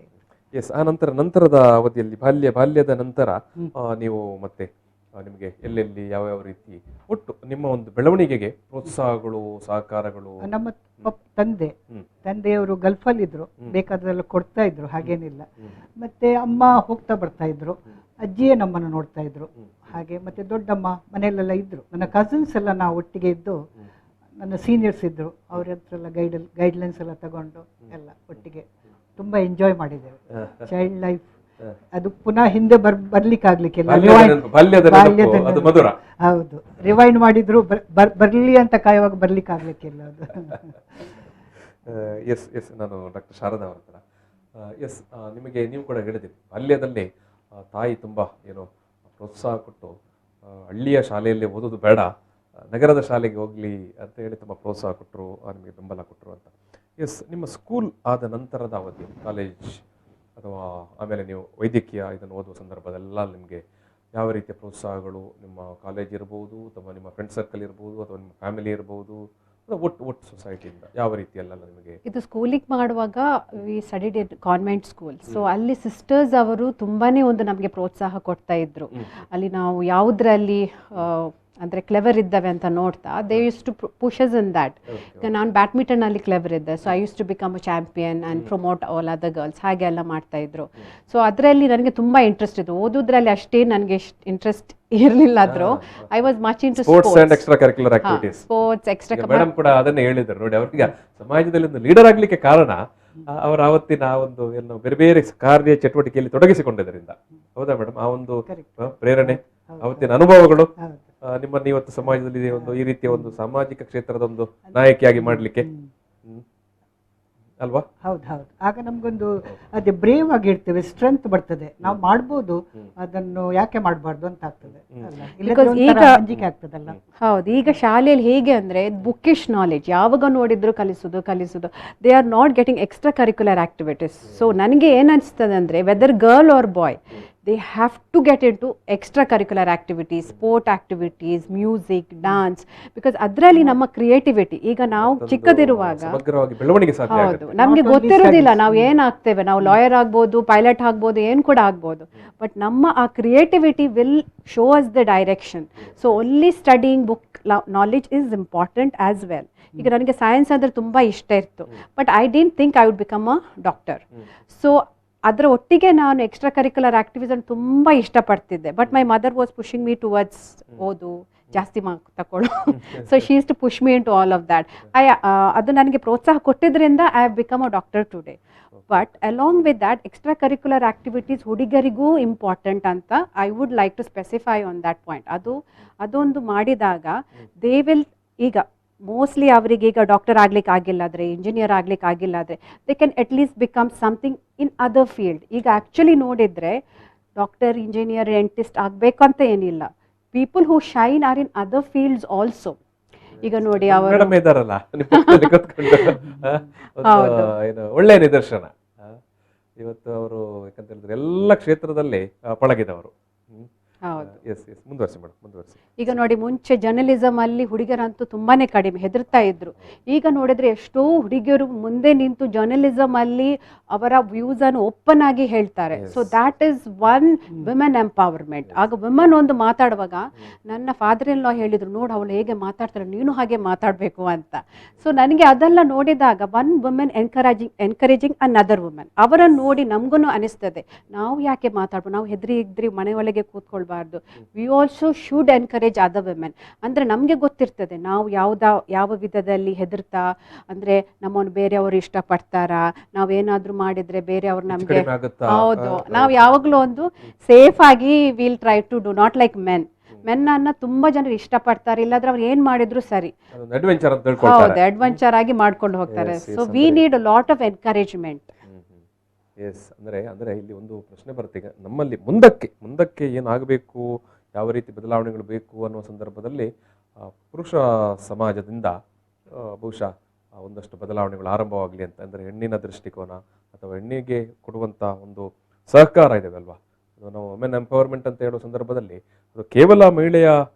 ಎಸ್. ಆ ನಂತರದ ಅವಧಿಯಲ್ಲಿ ಬಾಲ್ಯದ ನಂತರ ನೀವು ಮತ್ತೆ ನಿಮಗೆ ಎಲ್ಲೆಲ್ಲಿ ಯಾವ ರೀತಿ ಒಟ್ಟು ನಿಮ್ಮ ಒಂದು ಬೆಳವಣಿಗೆಗೆ ಪ್ರೋತ್ಸಾಹಗಳು, ಸಹಕಾರಗಳು? ನಮ್ಮ ತಂದೆಯವರು ಗಲ್ಫಲ್ಲಿ ಇದ್ರು, ಬೇಕಾದೆಲ್ಲ ಕೊಡ್ತಾ ಇದ್ರು, ಹಾಗೇನಿಲ್ಲ. ಮತ್ತೆ ಅಮ್ಮ ಹೋಗ್ತಾ ಬರ್ತಾ ಇದ್ರು, ಅಜ್ಜಿಯೇ ನಮ್ಮನ್ನು ನೋಡ್ತಾ ಇದ್ರು. ಹಾಗೆ ಮತ್ತೆ ದೊಡ್ಡಮ್ಮ ಮನೆಯಲ್ಲೆಲ್ಲ ಇದ್ರು. ನನ್ನ ಕಸಿನ್ಸ್ ಎಲ್ಲ ನಾವು ಒಟ್ಟಿಗೆ ಇದ್ದು, ನನ್ನ ಸೀನಿಯರ್ಸ್ ಇದ್ರು, ಅವ್ರ ಹತ್ರ ಎಲ್ಲ ಗೈಡ್ಲೈನ್ಸ್ ಎಲ್ಲ ತಗೊಂಡು ಎಲ್ಲ ಒಟ್ಟಿಗೆ ತುಂಬ ಎಂಜಾಯ್ ಮಾಡಿದ್ದೇವೆ ಚೈಲ್ಡ್ ಲೈಫ್. ಅದು ಪುನಃ ಹಿಂದೆ ಬರ್ಲಿಕ್ಕಾಗ್ಲಿಕ್ಕಿಲ್ಲ. ಹೌದು, ರಿವೈಂಡ್ ಮಾಡಿದ್ರು ಬರ್ಲಿ ಅಂತ ಕಾಯುವಾಗ ಬರ್ಲಿಕ್ಕಾಗ್ಲಿಕ್ಕಿಲ್ಲ ಅದು. Yes yes. ನಾನು ಡಾಕ್ಟರ್ ಶಾರದಾ ಅವ್ರ ಹತ್ರ ಎಸ್, ನಿಮಗೆ ನೀವು ಕೂಡ ಹೇಳಿದಿರಿ ಬಾಲ್ಯದಲ್ಲೇ ತಾಯಿ ತುಂಬ ಏನೋ ಪ್ರೋತ್ಸಾಹ ಕೊಟ್ಟು ಹಳ್ಳಿಯ ಶಾಲೆಯಲ್ಲಿ ಓದೋದು ಬೇಡ, ನಗರದ ಶಾಲೆಗೆ ಹೋಗ್ಲಿ ಅಂತ ಹೇಳಿ ತುಂಬ ಪ್ರೋತ್ಸಾಹ ಕೊಟ್ಟರು, ನಿಮಗೆ ಬೆಂಬಲ ಕೊಟ್ಟರು ಅಂತ. ಎಸ್, ನಿಮ್ಮ ಸ್ಕೂಲ್ ಆದ ನಂತರದ ಅವಧಿ, ಕಾಲೇಜ್ ಅಥವಾ ಆಮೇಲೆ ನೀವು ವೈದ್ಯಕೀಯ ಇದನ್ನು ಓದುವ ಸಂದರ್ಭದೆಲ್ಲ ನಿಮಗೆ ಯಾವ ರೀತಿಯ ಪ್ರೋತ್ಸಾಹಗಳು, ನಿಮ್ಮ ಕಾಲೇಜ್ ಇರ್ಬೋದು ಅಥವಾ ನಿಮ್ಮ ಫ್ರೆಂಡ್ ಸರ್ಕಲ್ ಇರ್ಬೋದು ಅಥವಾ ನಿಮ್ಮ ಫ್ಯಾಮಿಲಿ ಇರ್ಬೋದು, ಒಟ್ಟು ಸೊಸೈಟಿಯಿಂದ ಯಾವ ರೀತಿಯಲ್ಲ ನಿಮಗೆ? ಇದು ಸ್ಕೂಲಿಗೆ ಮಾಡುವಾಗ V studied in convent school. So ಅಲ್ಲಿ ಸಿಸ್ಟರ್ಸ್ ಅವರು ತುಂಬಾನೇ ಒಂದು ನಮಗೆ ಪ್ರೋತ್ಸಾಹ ಕೊಡ್ತಾ ಇದ್ರು. ಅಲ್ಲಿ ನಾವು ಯಾವುದ್ರಲ್ಲಿ ಅಂದರೆ ಕ್ಲೆವರ್ ಇದ್ದಾವೆ ಅಂತ ನೋಡ್ತಾ they use to push us in that. ಈಗ ನಾನು ಬ್ಯಾಡ್ಮಿಂಟನಲ್ಲಿ ಕ್ಲೆವರ್ ಇದ್ದೆ, so I use to become a champion and promote all other girls, ಹಾಗೆ ಎಲ್ಲ ಮಾಡ್ತಾ ಇದ್ರು. ಸೊ ಅದರಲ್ಲಿ ನನಗೆ ತುಂಬ ಇಂಟ್ರೆಸ್ಟ್ ಇತ್ತು. ಓದೋದ್ರಲ್ಲಿ ಅಷ್ಟೇ ನನಗೆ ಇಂಟ್ರೆಸ್ಟ್ ಇರಲಿಲ್ಲ ಆದರೂ I was much into sports and extra curricular activities. Sports extra. Madam ಕೂಡ ಅದನ್ನೇ ಹೇಳಿದ್ರು ನೋಡಿ, ಅವ್ರಿಗೆ ಸಮಾಜದಲ್ಲಿ ಒಂದು ಲೀಡರ್ ಆಗ್ಲಿಕ್ಕೆ ಕಾರಣ ಅವರ ಆವತ್ತಿನ ಒಂದು ಏನು ಬೇರೆ ಬೇರೆ ಕಾರ್ಯ ಚಟುವಟಿಕೆಯಲ್ಲಿ ತೊಡಗಿಸಿಕೊಂಡಿದ್ದರಿಂದ. ಹೌದಾ ಮೇಡಮ್? ಆ ಒಂದು ಪ್ರೇರಣೆ, ಅವತ್ತಿನ ಅನುಭವಗಳು ನಿಮ್ಮನ್ನು ಇವತ್ತು ಸಮಾಜದಲ್ಲಿ ಒಂದು ಈ ರೀತಿಯ ಒಂದು ಸಾಮಾಜಿಕ ಕ್ಷೇತ್ರದ ಒಂದು ನಾಯಕಿಯಾಗಿ ಮಾಡ್ಲಿಕ್ಕೆ ಅಲ್ವಾ? ಹೌದು. ಆಗ ನಮ್ಗೊಂದು ಅದೇ ಬ್ರೇವ್ ಆಗಿರ್ತೇವೆ, ಸ್ಟ್ರೆಂತ್ ಬರ್ತದೆ, ನಾವು ಮಾಡ್ಬೋದು, ಅದನ್ನು ಯಾಕೆ ಮಾಡಬಾರ್ದು ಅಂತ ಆಗ್ತದೆ. ಆಗ್ತದಲ್ಲ. ಹೌದು. ಈಗ ಶಾಲೆಯಲ್ಲಿ ಹೇಗೆ ಅಂದ್ರೆ ಬುಕ್ಕಿಶ್ ನಾಲೆಜ್ ಯಾವಾಗ ನೋಡಿದ್ರು ಕಲಿಸುದು, they are not getting extra curricular activities. So ನನಗೆ ಏನ್ ಅನಿಸ್ತದೆ ಅಂದ್ರೆ whether girl or boy, they have to get into extracurricular activities, sport activities, music, dance, because ಅದರಲ್ಲಿ ನಮ್ಮ ಕ್ರಿಯೇಟಿವಿಟಿ ಈಗ ನಾವು ಚಿಕ್ಕದಿರುವಾಗ ಹೌದು ನಮಗೆ ಗೊತ್ತಿರೋದಿಲ್ಲ ನಾವು ಏನಾಗ್ತೇವೆ, ನಾವು ಲಾಯರ್ ಆಗ್ಬೋದು, ಪೈಲಟ್ ಆಗ್ಬೋದು, ಏನು ಕೂಡ ಆಗ್ಬೋದು, ಬಟ್ ನಮ್ಮ ಆ creativity will show us the direction. So only studying book knowledge is important as well. ಈಗ ನನಗೆ ಸೈನ್ಸ್ ಅಂದರೆ ತುಂಬ ಇಷ್ಟ ಇತ್ತು, but I didn't think I would become a doctor. So ಅದರ ಒಟ್ಟಿಗೆ ನಾನು ಎಕ್ಸ್ಟ್ರಾ ಕರಿಕ್ಯುಲರ್ ಆಕ್ಟಿವಿಟೀಸ್ ತುಂಬ ಇಷ್ಟಪಡ್ತಿದ್ದೆ. But my mother was pushing me towards ಓದು, ಜಾಸ್ತಿ ಮಾರ್ಕ್ ತಗೊಳ್ಳೋ. So she is to push me into all of that. ಅದು ನನಗೆ ಪ್ರೋತ್ಸಾಹ ಕೊಟ್ಟಿದ್ದರಿಂದ I have become a doctor today. But along with that extra curricular activities ಹುಡುಗರಿಗೂ important ಅಂತ I would like to specify on that point. ಅದೊಂದು ಮಾಡಿದಾಗ they will, ಈಗ mostly ಅವರಿಗೆ ಈಗ ಡಾಕ್ಟರ್ ಆಗ್ಲಿಕ್ಕೆ ಆಗಿಲ್ಲ ಆದರೆ, ಇಂಜಿನಿಯರ್ ಆಗ್ಲಿಕ್ಕೆ ಆಗಿಲ್ಲ ಆದರೆ, they can at least become something in other field. ಈಗ ಆ್ಯಕ್ಚುಲಿ ನೋಡಿದರೆ ಡಾಕ್ಟರ್, ಇಂಜಿನಿಯರ್, ಡೆಂಟಿಸ್ಟ್ ಆಗಬೇಕಂತ ಏನಿಲ್ಲ. People who shine are in other fields also. ಈಗ ನೋಡಿ ಅವರು ಒಳ್ಳೆಯ ನಿದರ್ಶನ. ಇವತ್ತು ಅವರು ಯಾಕಂತ ಹೇಳಿದ್ರೆ ಎಲ್ಲ ಕ್ಷೇತ್ರದಲ್ಲಿ ಪಳಗಿದವರು. ಮುಂದುವರಿಸಿ. ಈಗ ನೋಡಿ, ಮುಂಚೆ ಜರ್ನಲಿಸಮ್ ಅಲ್ಲಿ ಹುಡುಗರಂತೂ ತುಂಬಾನೇ ಕಡಿಮೆ, ಹೆದರ್ತಾ ಇದ್ರು. ಈಗ ನೋಡಿದ್ರೆ ಎಷ್ಟೋ ಹುಡುಗಿಯರು ಮುಂದೆ ನಿಂತು ಜರ್ನಲಿಸಮ್ ಅಲ್ಲಿ ಅವರ ವ್ಯೂಸ್ ಅನ್ನು ಓಪನ್ ಆಗಿ ಹೇಳ್ತಾರೆ. So that is one women empowerment. ಆಗ ವಿಮೆನ್ ಒಂದು ಮಾತಾಡುವಾಗ ನನ್ನ ಫಾದರ್ ಇನ್ ಲಾ ಹೇಳಿದ್ರು, ನೋಡು ಅವಳು ಹೇಗೆ ಮಾತಾಡ್ತಾರೆ, ನೀನು ಹಾಗೆ ಮಾತಾಡಬೇಕು ಅಂತ. ಸೊ ನನಗೆ ಅದೆಲ್ಲ ನೋಡಿದಾಗ one women encouraging another women, ಅವರನ್ನು ನೋಡಿ ನಮಗೂ ಅನಿಸ್ತದೆ ನಾವು ಯಾಕೆ ಮಾತಾಡ್ಬೋದು, ನಾವು ಹೆದ್ರಿ ಮನೆಯೊಳಗೆ ಕೂತ್ಕೊಳ್ಬೇಕು, ಮಾಡ್ಕೊಳ್ಬಾರ್ದು. We also should encourage other women. ಅಂದರೆ ನಮಗೆ ಗೊತ್ತಿರ್ತದೆ ನಾವು ಯಾವ ವಿಧದಲ್ಲಿ ಹೆದರ್ತಾ, ಅಂದರೆ ನಮ್ಮನ್ನು ಬೇರೆಯವರು ಇಷ್ಟಪಡ್ತಾರಾ, ನಾವೇನಾದರೂ ಮಾಡಿದರೆ ಬೇರೆಯವ್ರು ನಮಗೆ ಕಡಿಮೆ ಆಗುತ್ತಾ? ಹೌದು, ನಾವು ಯಾವಾಗಲೂ ಒಂದು ಸೇಫ್ ಆಗಿ will try to do not like ಮೆನ್ನ ತುಂಬ ಜನರು ಇಷ್ಟಪಡ್ತಾರೆ, ಇಲ್ಲಾಂದ್ರೆ ಅವ್ರು ಏನು ಮಾಡಿದ್ರು ಸರಿ, ಅದೊಂದು ಅಡ್ವೆಂಚರ್ ಅಂತ ಹೇಳ್ಕೊಳ್ತಾರೆ. ಹೌದು, ಅಡ್ವೆಂಚರ್ ಆಗಿ ಮಾಡ್ಕೊಂಡು ಹೋಗ್ತಾರೆ. Yes, yes, so we need a lot of encouragement. Yes, ಅಂದರೆ ಇಲ್ಲಿ ಒಂದು ಪ್ರಶ್ನೆ ಬರುತ್ತೆ. ಈಗ ನಮ್ಮಲ್ಲಿ ಮುಂದಕ್ಕೆ ಏನಾಗಬೇಕು, ಯಾವ ರೀತಿ ಬದಲಾವಣೆಗಳು ಬೇಕು ಅನ್ನುವ ಸಂದರ್ಭದಲ್ಲಿ ಪುರುಷ ಸಮಾಜದಿಂದ ಬಹುಶಃ ಒಂದಷ್ಟು ಬದಲಾವಣೆಗಳು ಆರಂಭವಾಗಲಿ ಅಂತ. ಅಂದರೆ ಹೆಣ್ಣಿನ ದೃಷ್ಟಿಕೋನ ಅಥವಾ ಹೆಣ್ಣಿಗೆ ಕೊಡುವಂಥ ಒಂದು ಸಹಕಾರ ಇದಾವಲ್ವಾ, ಅದು ನಾವು ವುಮೆನ್ ಎಂಪವರ್ಮೆಂಟ್ ಅಂತ ಹೇಳೋ ಸಂದರ್ಭದಲ್ಲಿ ಅದು ಕೇವಲ ಮಹಿಳೆಯ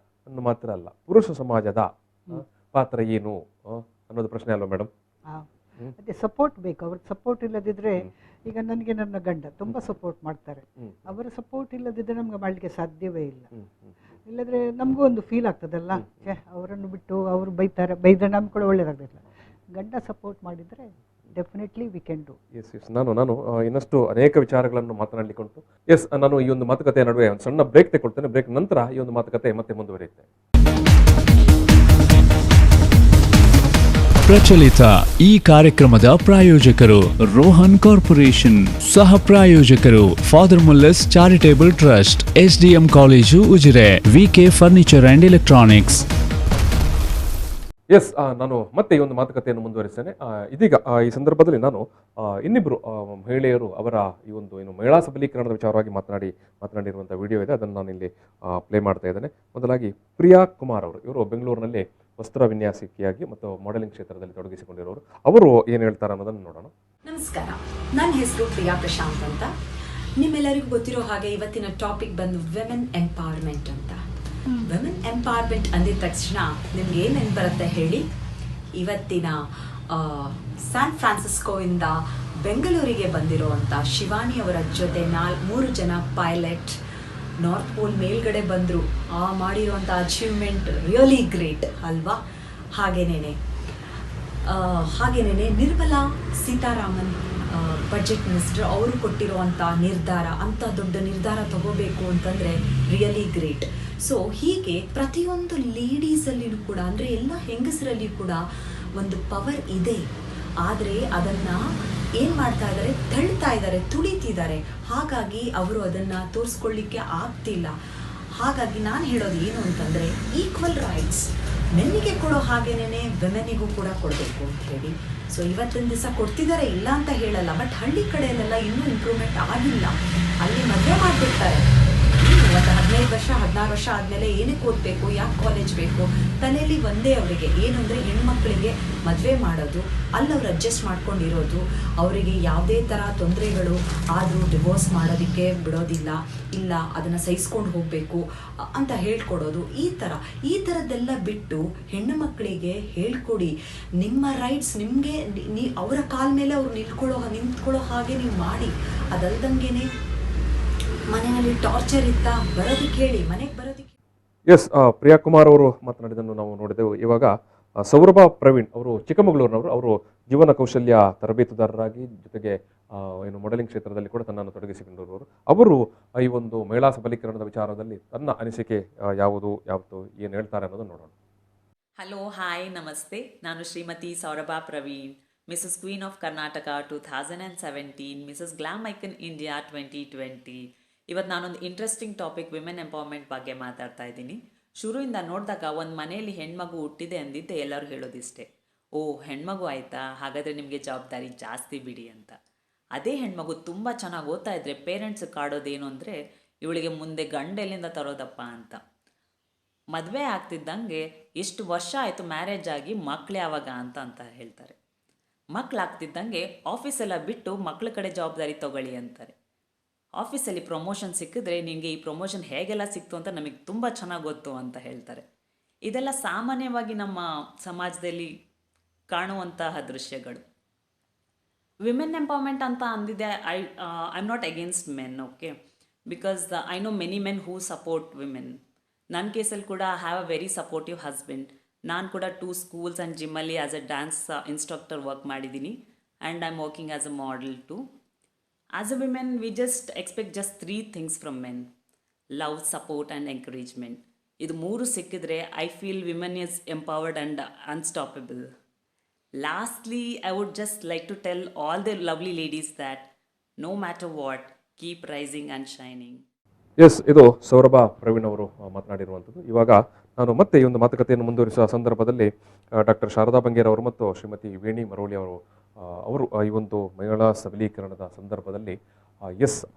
ಅನ್ನು ಮಾತ್ರ ಅಲ್ಲ, ಪುರುಷ ಸಮಾಜದ ಪಾತ್ರ ಏನು ಅನ್ನೋದು ಪ್ರಶ್ನೆ ಅಲ್ವಾ ಮೇಡಮ್? ಅದೇ ಸಪೋರ್ಟ್ ಬೇಕು. ಅವ್ರಿಗೆ ಸಪೋರ್ಟ್ ಇಲ್ಲದಿದ್ರೆ, ಈಗ ನನಗೆ ನನ್ನ ಗಂಡ ತುಂಬ ಸಪೋರ್ಟ್ ಮಾಡ್ತಾರೆ, ಅವರ ಸಪೋರ್ಟ್ ಇಲ್ಲದಿದ್ದರೆ ನಮ್ಗೆ ಮಾಡಲಿಕ್ಕೆ ಸಾಧ್ಯವೇ ಇಲ್ಲ. ಇಲ್ಲದ್ರೆ ನಮಗೂ ಒಂದು ಫೀಲ್ ಆಗ್ತದಲ್ಲ, ಅವರನ್ನು ಬಿಟ್ಟು ಅವರು ಬೈದ್ರೆ ನಮ್ಗೆ ಕೂಡ ಒಳ್ಳೇದಾಗಲಿಲ್ಲ. ಗಂಡ ಸಪೋರ್ಟ್ ಮಾಡಿದರೆ definitely we can do. Yes ನಾನು ಇನ್ನಷ್ಟು ಅನೇಕ ವಿಚಾರಗಳನ್ನು ಮಾತನಾಡಲಿಕ್ಕೆ ಉಂಟು. ನಾನು ಈ ಒಂದು ಮಾತುಕತೆಯ ನಡುವೆ ಒಂದು ಸಣ್ಣ ಬ್ರೇಕ್ ತೆಗೊಳ್ತೇನೆ. ಬ್ರೇಕ್ ನಂತರ ಈ ಒಂದು ಮಾತುಕತೆ ಮತ್ತೆ ಮುಂದುವರಿಯುತ್ತೆ. ಪ್ರಚಲಿತ ಈ ಕಾರ್ಯಕ್ರಮದ ಪ್ರಾಯೋಜಕರು ರೋಹನ್ ಕಾರ್ಪೊರೇಷನ್, ಸಹ ಪ್ರಾಯೋಜಕರು father Muller's charitable trust, SDM college Ujire, VK furniture and electronics. ನಾನು ಮತ್ತೆ ಈ ಒಂದು ಮಾತುಕತೆಯನ್ನು ಮುಂದುವರಿಸ್ತೇನೆ. ಇದೀಗ ಈ ಸಂದರ್ಭದಲ್ಲಿ ನಾನು ಇನ್ನಿಬ್ಬರು ಮಹಿಳೆಯರು ಅವರ ಈ ಒಂದು ಮಹಿಳಾ ಸಬಲೀಕರಣದ ವಿಚಾರವಾಗಿ ಮಾತನಾಡಿರುವಂಥ ವಿಡಿಯೋ ಇದೆ, ಅದನ್ನು ನಾನು ಇಲ್ಲಿ ಪ್ಲೇ ಮಾಡ್ತಾ ಇದ್ದೇನೆ. ಮೊದಲಾಗಿ ಪ್ರಿಯಾ ಕುಮಾರ್ ಅವರು, ಇವರು ಬೆಂಗಳೂರಿನಲ್ಲಿ ವಸ್ತ್ರ ವಿನ್ಯಾಸಕಿಯಾಗಿ ಮತ್ತು ಮಾಡೆಲಿಂಗ್ ಕ್ಷೇತ್ರದಲ್ಲಿ ತೊಡಗಿಸಿಕೊಂಡಿರೋರು. ಅವರು ಏನು ಹೇಳ್ತಾರೆ ಅನ್ನೋದನ್ನು ನೋಡೋಣ. ನಮಸ್ಕಾರ, ನನ್ನ ಹೆಸರು ಪ್ರಿಯಾ ಪ್ರಶಾಂತ್ ಅಂತ. ನಿಮ್ಮೆಲ್ಲರಿಗೂ ಗೊತ್ತಿರೋ ಹಾಗೆ ಇವತ್ತಿನ ಟಾಪಿಕ್ ಬಂದು ವಿಮೆನ್ ಎಂಪವರ್ಮೆಂಟ್ ಅಂತ. ವಿಮೆನ್ ಎಂಪವರ್ಮೆಂಟ್ ಅಂದಿದ ತಕ್ಷಣ ನಿಮ್ಗೆ ಏನು ನೆನಪು ಬರುತ್ತೆ ಹೇಳಿ? ಇವತ್ತಿನ ಸ್ಯಾನ್ ಫ್ರಾನ್ಸಿಸ್ಕೋಯಿಂದ ಬೆಂಗಳೂರಿಗೆ ಬಂದಿರುವಂಥ ಶಿವಾನಿ ಅವರ ಜೊತೆ 3 ಜನ ಪೈಲಟ್ ನಾರ್ತ್ ಪೋಲ್ ಮೇಲ್ಗಡೆ ಬಂದರು. ಮಾಡಿರುವಂಥ ಅಚೀವ್ಮೆಂಟ್ ರಿಯಲಿ ಗ್ರೇಟ್ ಅಲ್ವಾ? ಹಾಗೇನೇ ನಿರ್ಮಲಾ ಸೀತಾರಾಮನ್ ಬಜೆಟ್ ಮಿನಿಸ್ಟರ್ ಅವರು ಕೊಟ್ಟಿರುವಂಥ ನಿರ್ಧಾರ, ಅಂಥ ದೊಡ್ಡ ನಿರ್ಧಾರ ತಗೋಬೇಕು ಅಂತಂದರೆ ರಿಯಲಿ ಗ್ರೇಟ್. ಸೊ ಹೀಗೆ ಪ್ರತಿಯೊಂದು ಲೇಡೀಸಲ್ಲಿಯೂ ಕೂಡ, ಅಂದರೆ ಎಲ್ಲ ಹೆಂಗಸರಲ್ಲಿ ಕೂಡ ಒಂದು ಪವರ್ ಇದೆ. ಆದರೆ ಅದನ್ನು ಏನು ಮಾಡ್ತಾ ಇದ್ದಾರೆ, ತಳ್ತಾ ಇದ್ದಾರೆ, ತುಳಿತಿದ್ದಾರೆ. ಹಾಗಾಗಿ ಅವರು ಅದನ್ನು ತೋರಿಸ್ಕೊಳ್ಳಿಕ್ಕೆ ಆಗ್ತಿಲ್ಲ. ಹಾಗಾಗಿ ನಾನು ಹೇಳೋದು ಏನು ಅಂತಂದರೆ, ಈಕ್ವಲ್ ರೈಟ್ಸ್ ಮೆನ್ನಿಗೆ ಕೊಡೋ ಹಾಗೇನೇ ವಿಮೆನಿಗೂ ಕೂಡ ಕೊಡಬೇಕು ಅಂತ ಹೇಳಿ. ಸೊ ಇವತ್ತಿನ ದಿವಸ ಕೊಡ್ತಿದ್ದಾರೆ, ಇಲ್ಲ ಅಂತ ಹೇಳಲ್ಲ. ಬಟ್ ಹಳ್ಳಿ ಕಡೆಯಲ್ಲೆಲ್ಲ ಇನ್ನೂ ಇಂಪ್ರೂವ್ಮೆಂಟ್ ಆಗಿಲ್ಲ. ಅಲ್ಲಿ ಮದುವೆ ಮಾಡಿಬಿಡ್ತಾರೆ. ಒಂದು 15 ವರ್ಷ 16 ವರ್ಷ ಆದಮೇಲೆ ಏನಕ್ಕೆ ಓದಬೇಕು, ಯಾಕೆ ಕಾಲೇಜ್ ಬೇಕು, ತಲೆಯಲ್ಲಿ ಒಂದೇ ಅವರಿಗೆ ಏನು ಅಂದರೆ ಹೆಣ್ಮಕ್ಳಿಗೆ ಮದುವೆ ಮಾಡೋದು, ಅಲ್ಲಿ ಅವ್ರು ಅಡ್ಜಸ್ಟ್ ಮಾಡ್ಕೊಂಡಿರೋದು, ಅವರಿಗೆ ಯಾವುದೇ ಥರ ತೊಂದರೆಗಳು ಆದರೂ ಡಿವೋರ್ಸ್ ಮಾಡೋದಕ್ಕೆ ಬಿಡೋದಿಲ್ಲ, ಇಲ್ಲ ಅದನ್ನು ಸಹಿಸ್ಕೊಂಡು ಹೋಗಬೇಕು ಅಂತ ಹೇಳ್ಕೊಡೋದು. ಈ ಥರದ್ದೆಲ್ಲ ಬಿಟ್ಟು ಹೆಣ್ಣು ಮಕ್ಕಳಿಗೆ ಹೇಳ್ಕೊಡಿ, ನಿಮ್ಮ ರೈಟ್ಸ್ ನಿಮಗೆ, ಅವರ ಕಾಲ ಮೇಲೆ ಅವ್ರು ನಿಂತ್ಕೊಳ್ಳೋ ಹಾಗೆ ನೀವು ಮಾಡಿ. ಅದಲ್ದಂಗೆನೆ ಮನೆಯಲ್ಲಿ ಟಾರ್ಚರ್ ಇತ್ತಾ ಬರೋದಕ್ಕೆ ಹೇಳಿ, ಮನೆಗೆ ಬರೋದಕ್ಕೆ. ಪ್ರಿಯಾ ಕುಮಾರ್ ಅವರು ಮಾತನಾಡಿದ್ದನ್ನು ನಾವು ನೋಡಿದೆವು. ಇವಾಗ ಸೌರಭ ಪ್ರವೀಣ್ ಅವರು ಚಿಕ್ಕಮಗಳೂರಿನವರು, ಅವರು ಜೀವನ ಕೌಶಲ್ಯ ತರಬೇತುದಾರರಾಗಿ ಜೊತೆಗೆ ಮಾಡೆಲಿಂಗ್ ಕ್ಷೇತ್ರದಲ್ಲಿ ಕೂಡ ತನ್ನನ್ನು ತೊಡಗಿಸಿಕೊಂಡಿರುವವರು. ಅವರು ಈ ಒಂದು ಮಹಿಳಾ ಸಬಲೀಕರಣದ ವಿಚಾರದಲ್ಲಿ ತನ್ನ ಅನಿಸಿಕೆ ಯಾವುದು ಏನು ಹೇಳ್ತಾರೆ ಅನ್ನೋದನ್ನು ನೋಡೋಣ. ಹಲೋ, ಹಾಯ್, ನಮಸ್ತೆ. ನಾನು Shrimati Saurabha Praveen, Mrs queen of Karnataka 2017, Mrs glam icon India 2020. ಇವತ್ತು ನಾನೊಂದು ಇಂಟ್ರೆಸ್ಟಿಂಗ್ ಟಾಪಿಕ್ ವಿಮೆನ್ ಎಂಪವರ್ಮೆಂಟ್ ಬಗ್ಗೆ ಮಾತಾಡ್ತಾ ಇದ್ದೀನಿ. ಶುರುವಿಂದ ನೋಡಿದಾಗ ಒಂದು ಮನೆಯಲ್ಲಿ ಹೆಣ್ಮಗು ಹುಟ್ಟಿದೆ ಅಂದಿದ್ದೆ ಎಲ್ಲರೂ ಹೇಳೋದಿಷ್ಟೇ, ಓ ಹೆಣ್ಮಗು ಆಯಿತಾ, ಹಾಗಾದರೆ ನಿಮಗೆ ಜವಾಬ್ದಾರಿ ಜಾಸ್ತಿ ಬಿಡಿ ಅಂತ. ಅದೇ ಹೆಣ್ಮಗು ತುಂಬ ಚೆನ್ನಾಗಿ ಓದ್ತಾ ಇದ್ದರೆ ಪೇರೆಂಟ್ಸ್ ಕಾಡೋದೇನು ಅಂದರೆ, ಇವಳಿಗೆ ಮುಂದೆ ಗಂಡ ಎಲ್ಲಿಂದ ತರೋದಪ್ಪ ಅಂತ. ಮದುವೆ ಆಗ್ತಿದ್ದಂಗೆ ಎಷ್ಟು ವರ್ಷ ಆಯಿತು ಮ್ಯಾರೇಜ್ ಆಗಿ, ಮಕ್ಳು ಯಾವಾಗ ಅಂತ ಹೇಳ್ತಾರೆ. ಮಕ್ಕಳಾಗ್ತಿದ್ದಂಗೆ ಆಫೀಸೆಲ್ಲ ಬಿಟ್ಟು ಮಕ್ಳ ಕಡೆ ಜವಾಬ್ದಾರಿ ತಗೊಳ್ಳಿ ಅಂತಾರೆ. ಆಫೀಸಲ್ಲಿ ಪ್ರಮೋಷನ್ ಸಿಕ್ಕಿದ್ರೆ ನಿನಗೆ ಈ ಪ್ರಮೋಷನ್ ಹೇಗೆಲ್ಲ ಸಿಕ್ತು ಅಂತ ನಮಗೆ ತುಂಬ ಚೆನ್ನಾಗಿ ಗೊತ್ತು ಅಂತ ಹೇಳ್ತಾರೆ. ಇದೆಲ್ಲ ಸಾಮಾನ್ಯವಾಗಿ ನಮ್ಮ ಸಮಾಜದಲ್ಲಿ ಕಾಣುವಂತಹ ದೃಶ್ಯಗಳು. ವಿಮೆನ್ ಎಂಪವರ್ಮೆಂಟ್ ಅಂತ ಅಂದಿದೆ. I am not against men, okay, because I know many men who support women. ನನ್ನ ಕೇಸಲ್ಲಿ ಕೂಡ I have a very supportive husband. ನಾನು ಕೂಡ 2 ಸ್ಕೂಲ್ಸ್ ಆ್ಯಂಡ್ ಜಿಮ್ಮಲ್ಲಿ as a dance instructor work ಮಾಡಿದ್ದೀನಿ, and I am working as a model too. As a women, we just expect just 3 things from men: love, support and encouragement. ಇದು ಮೂರು ಸಿಕ್ಕಿದ್ರೆ I feel women is empowered and unstoppable. Lastly, I would just like to tell all the lovely ladies that no matter what, keep rising and shining. Yes, ಇದು ಸೌರಭ ಪ್ರವೀಣ್ ಅವರು ಮಾತನಾಡಿರುವಂಥದ್ದು. ಇವಾಗ ನಾನು ಮತ್ತೆ ಈ ಒಂದು ಮಾತುಕತೆಯನ್ನು ಮುಂದುವರಿಸುವ ಸಂದರ್ಭದಲ್ಲಿ ಡಾಕ್ಟರ್ ಶಾರದಾ ಬಂಗೇರ್ ಅವರು ಮತ್ತು ಶ್ರೀಮತಿ ವೇಣಿ ಮರೋಳಿ ಅವರು ಈ ಒಂದು ಮಹಿಳಾ ಸಬಲೀಕರಣದ ಸಂದರ್ಭದಲ್ಲಿ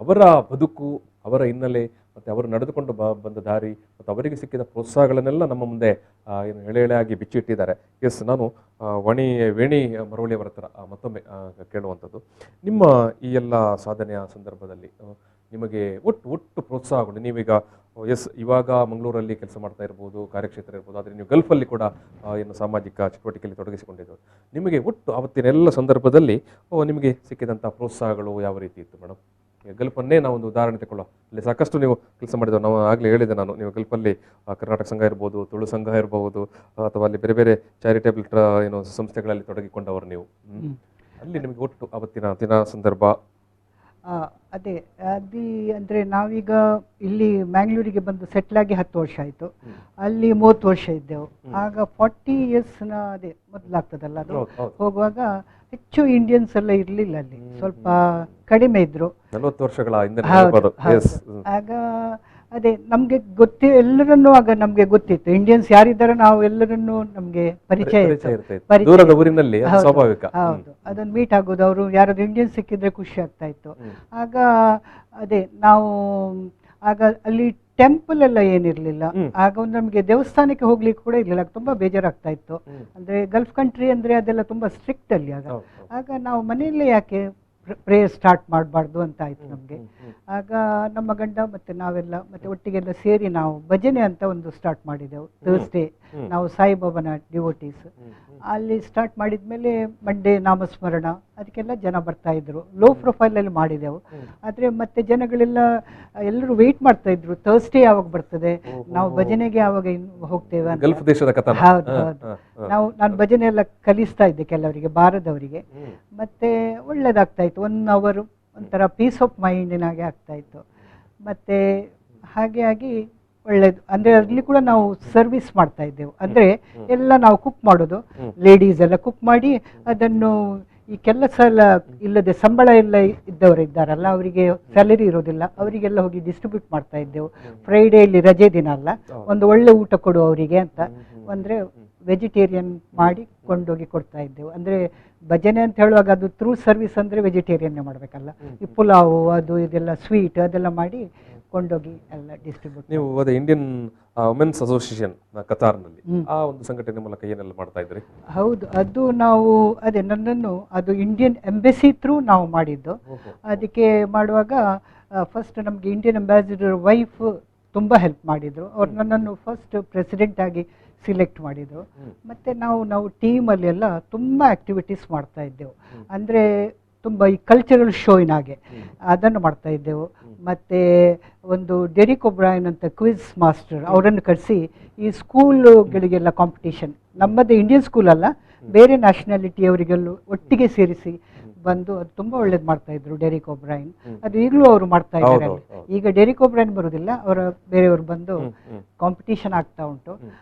ಅವರ ಬದುಕು, ಅವರ ಹಿನ್ನೆಲೆ ಮತ್ತು ಅವರು ನಡೆದುಕೊಂಡು ಬಂದ ದಾರಿ ಮತ್ತು ಅವರಿಗೆ ಸಿಕ್ಕಿದ ಪ್ರೋತ್ಸಾಹಗಳನ್ನೆಲ್ಲ ನಮ್ಮ ಮುಂದೆ ಏನು ಎಳೆ ಎಳೆಯಾಗಿ ಬಿಚ್ಚಿಟ್ಟಿದ್ದಾರೆ. ನಾನು ವೇಣಿ ಮರೋಳಿ ಅವರ ಹತ್ರ ಮತ್ತೊಮ್ಮೆ ಕೇಳುವಂಥದ್ದು, ನಿಮ್ಮ ಈ ಎಲ್ಲ ಸಾಧನೆಯ ಸಂದರ್ಭದಲ್ಲಿ ನಿಮಗೆ ಒಟ್ಟು ಪ್ರೋತ್ಸಾಹಗಳು, ನೀವೀಗ ಇವಾಗ ಮಂಗಳೂರಲ್ಲಿ ಕೆಲಸ ಮಾಡ್ತಾ ಇರ್ಬೋದು, ಕಾರ್ಯಕ್ಷೇತ್ರ ಇರ್ಬೋದು, ಆದರೆ ನೀವು ಗಲ್ಫಲ್ಲಿ ಕೂಡ ಏನು ಸಾಮಾಜಿಕ ಚಟುವಟಿಕೆಯಲ್ಲಿ ತೊಡಗಿಸಿಕೊಂಡಿದ್ದು, ನಿಮಗೆ ಆವತ್ತಿನ ಎಲ್ಲ ಸಂದರ್ಭದಲ್ಲಿ ನಿಮಗೆ ಸಿಕ್ಕಿದಂಥ ಪ್ರೋತ್ಸಾಹಗಳು ಯಾವ ರೀತಿ ಇತ್ತು ಮೇಡಮ್? ಗಲ್ಫನ್ನೇ ನಾವು ಒಂದು ಉದಾಹರಣೆ ತಗೊಳ್ಳೋ, ಅಲ್ಲಿ ಸಾಕಷ್ಟು ನೀವು ಕೆಲಸ ಮಾಡಿದ್ರು. ನಾವು ಆಗಲೇ ಹೇಳಿದೆ, ನೀವು ಗಲ್ಫಲ್ಲಿ ಕರ್ನಾಟಕ ಸಂಘ ಇರ್ಬೋದು, ತುಳು ಸಂಘ ಇರಬಹುದು, ಅಥವಾ ಅಲ್ಲಿ ಬೇರೆ ಬೇರೆ ಚಾರಿಟೇಬಲ್ ಸಂಸ್ಥೆಗಳಲ್ಲಿ ತೊಡಗಿಕೊಂಡವರು ನೀವು. ಅಲ್ಲಿ ನಿಮಗೆ ಅವತ್ತಿನ ಸಂದರ್ಭ ಅದೇ ಅಂದರೆ ನಾವೀಗ ಇಲ್ಲಿ ಮ್ಯಾಂಗ್ಳೂರಿಗೆ ಬಂದು ಸೆಟ್ಲಾಗಿ 10 ವರ್ಷ ಆಯಿತು, ಅಲ್ಲಿ 30 ವರ್ಷ ಇದ್ದೆವು. ಆಗ 40 ಇಯರ್ಸ್ನ ಅದೇ ಮೊದಲಾಗ್ತದಲ್ಲ, ಅದು ಹೋಗುವಾಗ ಹೆಚ್ಚು ಇಂಡಿಯನ್ಸ್ ಎಲ್ಲ ಇರಲಿಲ್ಲ, ಅಲ್ಲಿ ಸ್ವಲ್ಪ ಕಡಿಮೆ ಇದ್ರು. 40 ವರ್ಷಗಳ ಹಿಂದೆ. ಆಗ ಅದೇ ನಮಗೆ ಎಲ್ಲರನ್ನೂ ಆಗ ನಮಗೆ ಗೊತ್ತಿತ್ತು, ಇಂಡಿಯನ್ಸ್ ಯಾರಿದ್ದಾರೆ ನಾವು ಎಲ್ಲರನ್ನೂ ನಮಗೆ ಪರಿಚಯ ಹೌದು, ಅದನ್ನು ಮೀಟ್ ಆಗೋದು, ಅವರು ಯಾರಾದ್ರೂ ಇಂಡಿಯನ್ಸ್ ಸಿಕ್ಕಿದ್ರೆ ಖುಷಿ ಆಗ್ತಾ ಇತ್ತು. ಆಗ ಅದೇ ನಾವು ಆಗ ಅಲ್ಲಿ ಟೆಂಪಲ್ ಎಲ್ಲ ಏನಿರ್ಲಿಲ್ಲ, ಆಗ ಒಂದು ನಮಗೆ ದೇವಸ್ಥಾನಕ್ಕೆ ಹೋಗ್ಲಿಕ್ಕೆ ಕೂಡ ಇರ್ಲಿಲ್ಲ, ತುಂಬಾ ಬೇಜಾರಾಗ್ತಾ ಇತ್ತು. ಅಂದ್ರೆ ಗಲ್ಫ್ ಕಂಟ್ರಿ ಅಂದ್ರೆ ಅದೆಲ್ಲ ತುಂಬಾ ಸ್ಟ್ರಿಕ್ಟ್ ಅಲ್ಲಿ. ಆಗ ನಾವು ಮನೆಯಲ್ಲೇ ಯಾಕೆ ಪ್ರೇಯರ್ ಸ್ಟಾರ್ಟ್ ಮಾಡಬಾರ್ದು ಅಂತ ಆಯ್ತು ನಮಗೆ. ಆಗ ನಮ್ಮ ಗಂಡ ಮತ್ತೆ ನಾವೆಲ್ಲ ಮತ್ತೆ ಒಟ್ಟಿಗೆಲ್ಲ ಸೇರಿ ನಾವು ಭಜನೆ ಅಂತ ಒಂದು ಸ್ಟಾರ್ಟ್ ಮಾಡಿದೆವು. ಥರ್ಸ್ಡೇ ನಾವು ಸಾಯಿಬಾಬಾನ ಡಿವೋಟೀಸ್ ಅಲ್ಲಿ ಸ್ಟಾರ್ಟ್ ಮಾಡಿದ್ಮೇಲೆ ಮಂಡೇ ನಾಮಸ್ಮರಣ, ಅದಕ್ಕೆಲ್ಲ ಜನ ಬರ್ತಾ ಇದ್ರು. ಲೋ ಪ್ರೊಫೈಲ್ ಅಲ್ಲಿ ಮಾಡಿದೆವು, ಆದ್ರೆ ಮತ್ತೆ ಜನಗಳೆಲ್ಲ ಎಲ್ಲರೂ ವೆಯ್ಟ್ ಮಾಡ್ತಾ ಇದ್ರು, ಥರ್ಸ್ಡೇ ಯಾವಾಗ ಬರ್ತದೆ, ನಾವು ಭಜನೆಗೆ ಯಾವಾಗ ಹೋಗ್ತೇವೆ ಅಂತ. ಹೌದು ಹೌದು, ನಾನು ಭಜನೆ ಎಲ್ಲ ಕಲಿಸ್ತಾ ಇದ್ದೆ ಕೆಲವರಿಗೆ, ಬಾರದವರಿಗೆ. ಮತ್ತೆ ಒಳ್ಳೇದಾಗ್ತಾ ಇತ್ತು, 1 ಅವರ್ ಒಂಥರ ಪೀಸ್ ಆಫ್ ಮೈಂಡಿನಾಗೆ ಆಗ್ತಾ ಇತ್ತು. ಮತ್ತೆ ಹಾಗೆ ಆಗಿ ಒಳ್ಳೇದು. ಅಂದ್ರೆ ಅಲ್ಲಿ ಕೂಡ ನಾವು ಸರ್ವಿಸ್ ಮಾಡ್ತಾ ಇದ್ದೆವು. ಅಂದ್ರೆ ಎಲ್ಲ ನಾವು ಕುಕ್ ಮಾಡೋದು, ಲೇಡೀಸ್ ಎಲ್ಲ ಕುಕ್ ಮಾಡಿ ಅದನ್ನು ಈ ಕೆಲಸ ಎಲ್ಲ ಇಲ್ಲದೆ ಸಂಬಳ ಎಲ್ಲ ಇದ್ದವರು ಇದ್ದಾರಲ್ಲ, ಅವರಿಗೆ ಸ್ಯಾಲರಿ ಇರೋದಿಲ್ಲ, ಅವರಿಗೆಲ್ಲ ಹೋಗಿ ಡಿಸ್ಟ್ರಿಬ್ಯೂಟ್ ಮಾಡ್ತಾ ಇದ್ದೆವು. ಫ್ರೈಡೇ ಇಲ್ಲಿ ರಜೆ ದಿನ ಅಲ್ಲ, ಒಂದು ಒಳ್ಳೆ ಊಟ ಕೊಡು ಅವರಿಗೆ ಅಂತ, ಅಂದ್ರೆ ವೆಜಿಟೇರಿಯನ್ ಮಾಡಿ ಕೊಂಡೋಗಿ ಕೊಡ್ತಾ ಇದ್ದೆವು. ಅಂದ್ರೆ ಭಜನೆ ಅಂತ ಹೇಳುವಾಗ ಅದು ಥ್ರೂ ಸರ್ವಿಸ್ ಅಂದ್ರೆ ವೆಜಿಟೇರಿಯನ್ನೇ ಮಾಡಬೇಕಲ್ಲ, ಈ ಪುಲಾವು ಅದು ಇದೆಲ್ಲ ಸ್ವೀಟ್ ಅದೆಲ್ಲ ಮಾಡಿ ಕೊಂಡೋಗಿ ಎಲ್ಲ ಡಿಸ್ಟ್ರಿಬ್ಯೂಟ್. ನೀವು ಅದೇ ಇಂಡಿಯನ್ ವುಮೆನ್ಸ್ ಅಸೋಸಿಯೇಷನ್ ಕತಾರ್ನಲ್ಲಿ ಆ ಒಂದು ಸಂಘಟನೆ ಮೂಲಕ ಏನೆಲ್ಲ ಮಾಡ್ತಾ ಇದ್ರಿ? ಹೌದು, ಅದು ನಾವು ಅದೇ ನನ್ನನ್ನು ಅದು ಇಂಡಿಯನ್ ಎಂಬೆಸಿ ಥ್ರೂ ನಾವು ಮಾಡಿದ್ದು. ಅದಕ್ಕೆ ಮಾಡುವಾಗ ಫಸ್ಟ್ ನಮಗೆ ಇಂಡಿಯನ್ ಅಂಬಾಸಿಡರ್ ವೈಫ್ ತುಂಬಾ ಹೆಲ್ಪ್ ಮಾಡಿದ್ರು. ಅವ್ರು ನನ್ನನ್ನು ಫಸ್ಟ್ ಪ್ರೆಸಿಡೆಂಟ್ ಆಗಿ ಸಿಲೆಕ್ಟ್ ಮಾಡಿದ್ರು. ಮತ್ತೆ ನಾವು ಟೀಮಲ್ಲಿ ಎಲ್ಲ ತುಂಬಾ ಆಕ್ಟಿವಿಟೀಸ್ ಮಾಡ್ತಾ ಇದ್ದೆವು. ಅಂದ್ರೆ ತುಂಬ ಈ ಕಲ್ಚರಲ್ ಶೋಯಿನಾಗೆ ಅದನ್ನು ಮಾಡ್ತಾ ಇದ್ದೆವು. ಮತ್ತೆ ಒಂದು ಡೆರಿಕ್ ಒಬ್ರಾಯನ್ ಅಂತ ಕ್ವಿಜ್ ಮಾಸ್ಟರ್, ಅವರನ್ನು ಕರೆಸಿ ಈ ಸ್ಕೂಲ್ಗಳಿಗೆಲ್ಲ ಕಾಂಪಿಟೇಷನ್, ನಮ್ಮದೇ ಇಂಡಿಯನ್ ಸ್ಕೂಲ್ ಅಲ್ಲ, ಬೇರೆ ನ್ಯಾಷನಾಲಿಟಿಯವರಿಗೆಲ್ಲೂ ಒಟ್ಟಿಗೆ ಸೇರಿಸಿ ಬಂದು ಅದು ತುಂಬಾ ಒಳ್ಳೇದು ಮಾಡ್ತಾ ಇದ್ರು ಡೆರಿಕ್ ಒಬ್ರಾಯನ್. ಅದು ಈಗಲೂ ಅವರು ಮಾಡ್ತಾ ಇದ್ದಾರೆ. ಈಗ ಡೆರಿಕ್ ಒಬ್ರಾಯನ್ ಬರುವುದಿಲ್ಲ, ಅವರ ಬೇರೆಯವರು ಬಂದು ಕಾಂಪಿಟೇಷನ್ ಆಗ್ತಾ ಉಂಟು.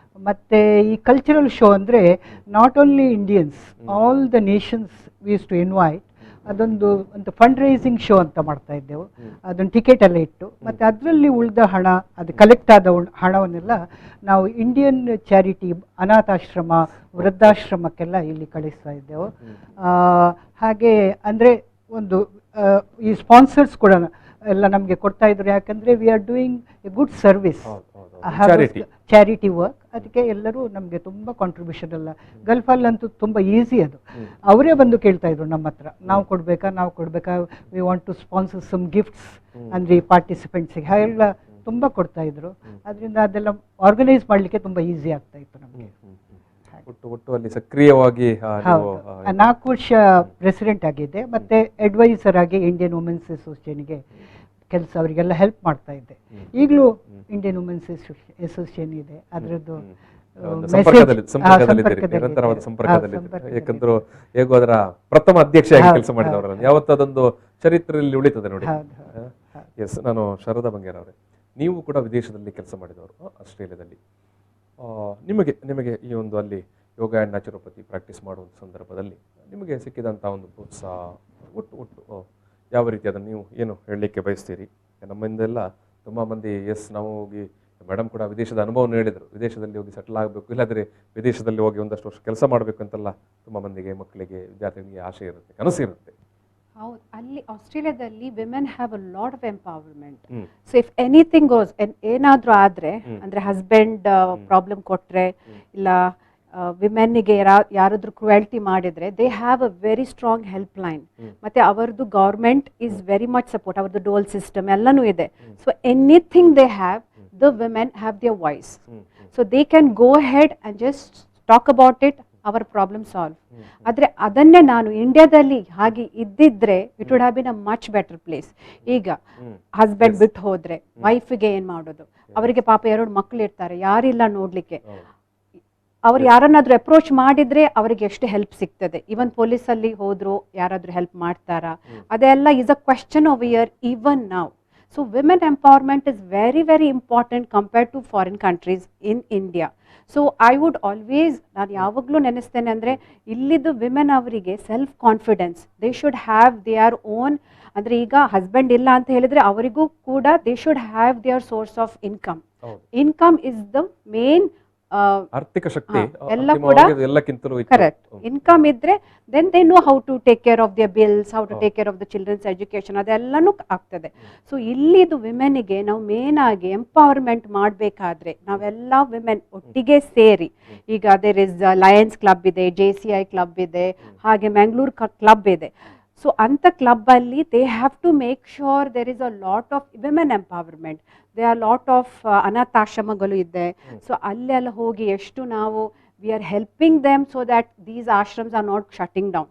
ಮತ್ತೆ ಈ ಕಲ್ಚರಲ್ ಶೋ ಅಂದ್ರೆ not only Indians, all the nations we use to invite. ಅದೊಂದು ಫಂಡ್ ರೈಸಿಂಗ್ ಶೋ ಅಂತ ಮಾಡ್ತಾ ಇದ್ದೆವು. ಅದೊಂದು ಟಿಕೆಟ್ ಎಲ್ಲ ಇಟ್ಟು ಮತ್ತೆ ಅದರಲ್ಲಿ ಉಳಿದ ಹಣ, ಅದು ಕಲೆಕ್ಟ್ ಆದ ಹಣವನ್ನೆಲ್ಲ ನಾವು ಇಂಡಿಯನ್ ಚಾರಿಟಿ, ಅನಾಥಾಶ್ರಮ, ವೃದ್ಧಾಶ್ರಮಕ್ಕೆಲ್ಲ ಇಲ್ಲಿ ಕಳಿಸ್ತಾ ಇದ್ದೆವು. ಹಾಗೆ ಅಂದರೆ ಒಂದು ಈ ಸ್ಪಾನ್ಸರ್ಸ್ ಕೂಡ ಎಲ್ಲ ನಮಗೆ ಕೊಡ್ತಾ ಇದ್ರು, ಯಾಕಂದರೆ we are doing A good service, charity work. ಅದಕ್ಕೆ ಎಲ್ಲರೂ ನಮಗೆ ತುಂಬ ಕಾಂಟ್ರಿಬ್ಯೂಷನ್ ಎಲ್ಲ. ಗಲ್ಫಲ್ಲಂತೂ ತುಂಬ ಈಸಿ ಅದು, ಅವರೇ ಬಂದು ಕೇಳ್ತಾ ಇದ್ರು ನಮ್ಮ ಹತ್ರ, ನಾವು ಕೊಡಬೇಕಾ, we want to sponsor some gifts ಅಂದರೆ ಪಾರ್ಟಿಸಿಪೆಂಟ್ಸಿಗೆ, ಹಾಗೆಲ್ಲ ತುಂಬ ಕೊಡ್ತಾ ಇದ್ರು. ಅದರಿಂದ ಅದೆಲ್ಲ ಆರ್ಗನೈಸ್ ಮಾಡಲಿಕ್ಕೆ ತುಂಬ ಈಸಿ ಆಗ್ತಾ ಇತ್ತು ನಮಗೆ. ಒಟ್ಟು ಅಲ್ಲಿ ಸಕ್ರಿಯವಾಗಿ 4 ವರ್ಷ ಪ್ರೆಸಿಡೆಂಟ್ ಆಗಿದ್ದೆ. ಮತ್ತೆ ಅಡ್ವೈಸರ್ ಆಗಿ ಇಂಡಿಯನ್ ವುಮೆನ್ಸ್ ಅಸೋಸಿಯೇಷನ್ಗೆ ಕೆಲಸ, ಅವರಿಗೆಲ್ಲ ಹೆಲ್ಪ್ ಮಾಡ್ತಾ ಇದ್ದೆ. ಈಗಲೂ ಇಂಡಿಯನ್ ವುಮೆನ್ಸ್ ಅಸೋಸಿಯೇಷನ್ ಇದೆ, ಅದರದ್ದು ನಿರಂತರವಾದ ಸಂಪರ್ಕದಲ್ಲಿ. ಯಾಕಂದ್ರೆ ಹೇಗೂ ಅದರ ಪ್ರಥಮ ಅಧ್ಯಕ್ಷೆಯಾಗಿ ಕೆಲಸ ಮಾಡಿದವರಲ್ಲ, ಯಾವತ್ತದೊಂದು ಚರಿತ್ರೆಯಲ್ಲಿ ಉಳಿತದೆ ನೋಡಿ. ಎಸ್, ನಾನು ಶಾರದಾ ಬಂಗೇರ್ ಅವರೇ, ನೀವು ಕೂಡ ವಿದೇಶದಲ್ಲಿ ಕೆಲಸ ಮಾಡಿದವರು, ಆಸ್ಟ್ರೇಲಿಯಾದಲ್ಲಿ. ನಿಮಗೆ ಈ ಒಂದು ಅಲ್ಲಿ ಯೋಗ ಆ್ಯಂಡ್ ನ್ಯಾಚುರೋಪತಿ ಪ್ರಾಕ್ಟೀಸ್ ಮಾಡುವಂಥ ಸಂದರ್ಭದಲ್ಲಿ ನಿಮಗೆ ಸಿಕ್ಕಿದಂಥ ಒಂದು ಪ್ರೋತ್ಸಾಹ ಒಟ್ಟು ಯಾವ ರೀತಿ ಅದನ್ನು ನೀವು ಏನು ಹೇಳಲಿಕ್ಕೆ ಬಯಸ್ತೀರಿ? ನಮ್ಮಿಂದೆಲ್ಲ ತುಂಬ ಮಂದಿ ನಾವು ಹೋಗಿ, ಮೇಡಮ್ ಕೂಡ ವಿದೇಶದ ಅನುಭವವನ್ನು ಹೇಳಿದರು, ವಿದೇಶದಲ್ಲಿ ಹೋಗಿ ಸೆಟ್ಲ್ ಆಗಬೇಕು, ಇಲ್ಲಾಂದರೆ ವಿದೇಶದಲ್ಲಿ ಹೋಗಿ ಒಂದಷ್ಟು ವರ್ಷ ಕೆಲಸ ಮಾಡಬೇಕು ಅಂತೆಲ್ಲ ತುಂಬ ಮಂದಿಗೆ, ಮಕ್ಕಳಿಗೆ, ವಿದ್ಯಾರ್ಥಿಗಳಿಗೆ ಆಸೆ ಇರುತ್ತೆ, ಕನಸು ಇರುತ್ತೆ. ಹೌದು, ಅಲ್ಲಿ ಆಸ್ಟ್ರೇಲಿಯಾದಲ್ಲಿ women have a lot of empowerment. So if anything goes, ಏನಾದರೂ ಆದರೆ ಅಂದರೆ ಹಸ್ಬೆಂಡ್ ಪ್ರಾಬ್ಲಮ್ ಕೊಟ್ಟರೆ ಇಲ್ಲ ವಿಮೆನ್ನಿಗೆ ಯಾರಾದ್ರೂ ಕ್ರುಯಲ್ಟಿ ಮಾಡಿದರೆ they have a very strong help line. ಮತ್ತು ಅವರದ್ದು government is very much support, ಅವ್ರದ್ದು ಡೋಲ್ ಸಿಸ್ಟಮ್ ಎಲ್ಲನೂ ಇದೆ. So anything they have, the women have their voice. So they can go ahead and just talk about it, our problem solve. ಆದರೆ ಅದನ್ನೇ ನಾನು ಇಂಡಿಯಾದಲ್ಲಿ ಹಾಗೆ ಇದ್ದಿದ್ರೆ it would have been a much better place. ಈಗ husband ಬಿಟ್ಟು ಹೋದ್ರೆ ವೈಫ್ಗೆ ಏನು ಮಾಡೋದು? ಅವರಿಗೆ ಪಾಪ 2 ಮಕ್ಕಳು ಇರ್ತಾರೆ, ಯಾರಿಲ್ಲ ನೋಡ್ಲಿಕ್ಕೆ. ಅವ್ರು ಯಾರನ್ನಾದ್ರೂ ಅಪ್ರೋಚ್ ಮಾಡಿದ್ರೆ ಅವರಿಗೆ ಎಷ್ಟು ಹೆಲ್ಪ್ ಸಿಗ್ತದೆ? ಈವನ್ ಪೊಲೀಸಲ್ಲಿ ಹೋದ್ರು ಯಾರಾದ್ರೂ ಹೆಲ್ಪ್ ಮಾಡ್ತಾರಾ? ಅದೆಲ್ಲ is a question of year even now. So women empowerment is very, very important compared to foreign countries in India. So I would always, ನಾನು ಯಾವಾಗಲೂ ನೆನೆಸ್ತೇನೆ ಅಂದರೆ ಇಲ್ಲಿದ್ದು ವಿಮೆನ್ ಅವರಿಗೆ self confidence, they should have their own. ಅಂದರೆ ಈಗ husband ಇಲ್ಲ ಅಂತ ಹೇಳಿದರೆ ಅವರಿಗೂ ಕೂಡ they should have their source of income. Income is the main ಆರ್ಥಿಕ ಶಕ್ತಿ ಎಲ್ಲ ಕೂಡ ಎಲ್ಲಕ್ಕಿಂತಲೂ ಕರೆಕ್ಟ್. ಇನ್ಕಮ್ ಇದ್ರೆ then they know how to take care of their bills, how to take care of the children's education, ಅದೆಲ್ಲನೂ ಆಗ್ತದೆ. So ಇಲ್ಲಿದು ವಿಮೆನ್ಗೆ ನಾವು ಮೇನ್ ಆಗಿ ಎಂಪವರ್ಮೆಂಟ್ ಮಾಡಬೇಕಾದ್ರೆ ನಾವೆಲ್ಲ ವಿಮೆನ್ ಒಟ್ಟಿಗೆ ಸೇರಿ, ಈಗ ದೇರ್ ಇಸ್ ಲಯನ್ಸ್ ಕ್ಲಬ್ ಇದೆ, JCI ಕ್ಲಬ್ ಇದೆ, ಹಾಗೆ ಮ್ಯಾಂಗ್ಳೂರ್ ಕ್ಲಬ್ ಇದೆ. ಸೊ ಅಂಥ ಕ್ಲಬ್ಬಲ್ಲಿ they have to make sure there is a lot of women empowerment. They are lot of ಅನಾಥಾಶ್ರಮಗಳು ಇದೆ. ಸೊ ಅಲ್ಲೆಲ್ಲ ಹೋಗಿ ಎಷ್ಟು ನಾವು we are helping them so that these ashrams are not shutting down.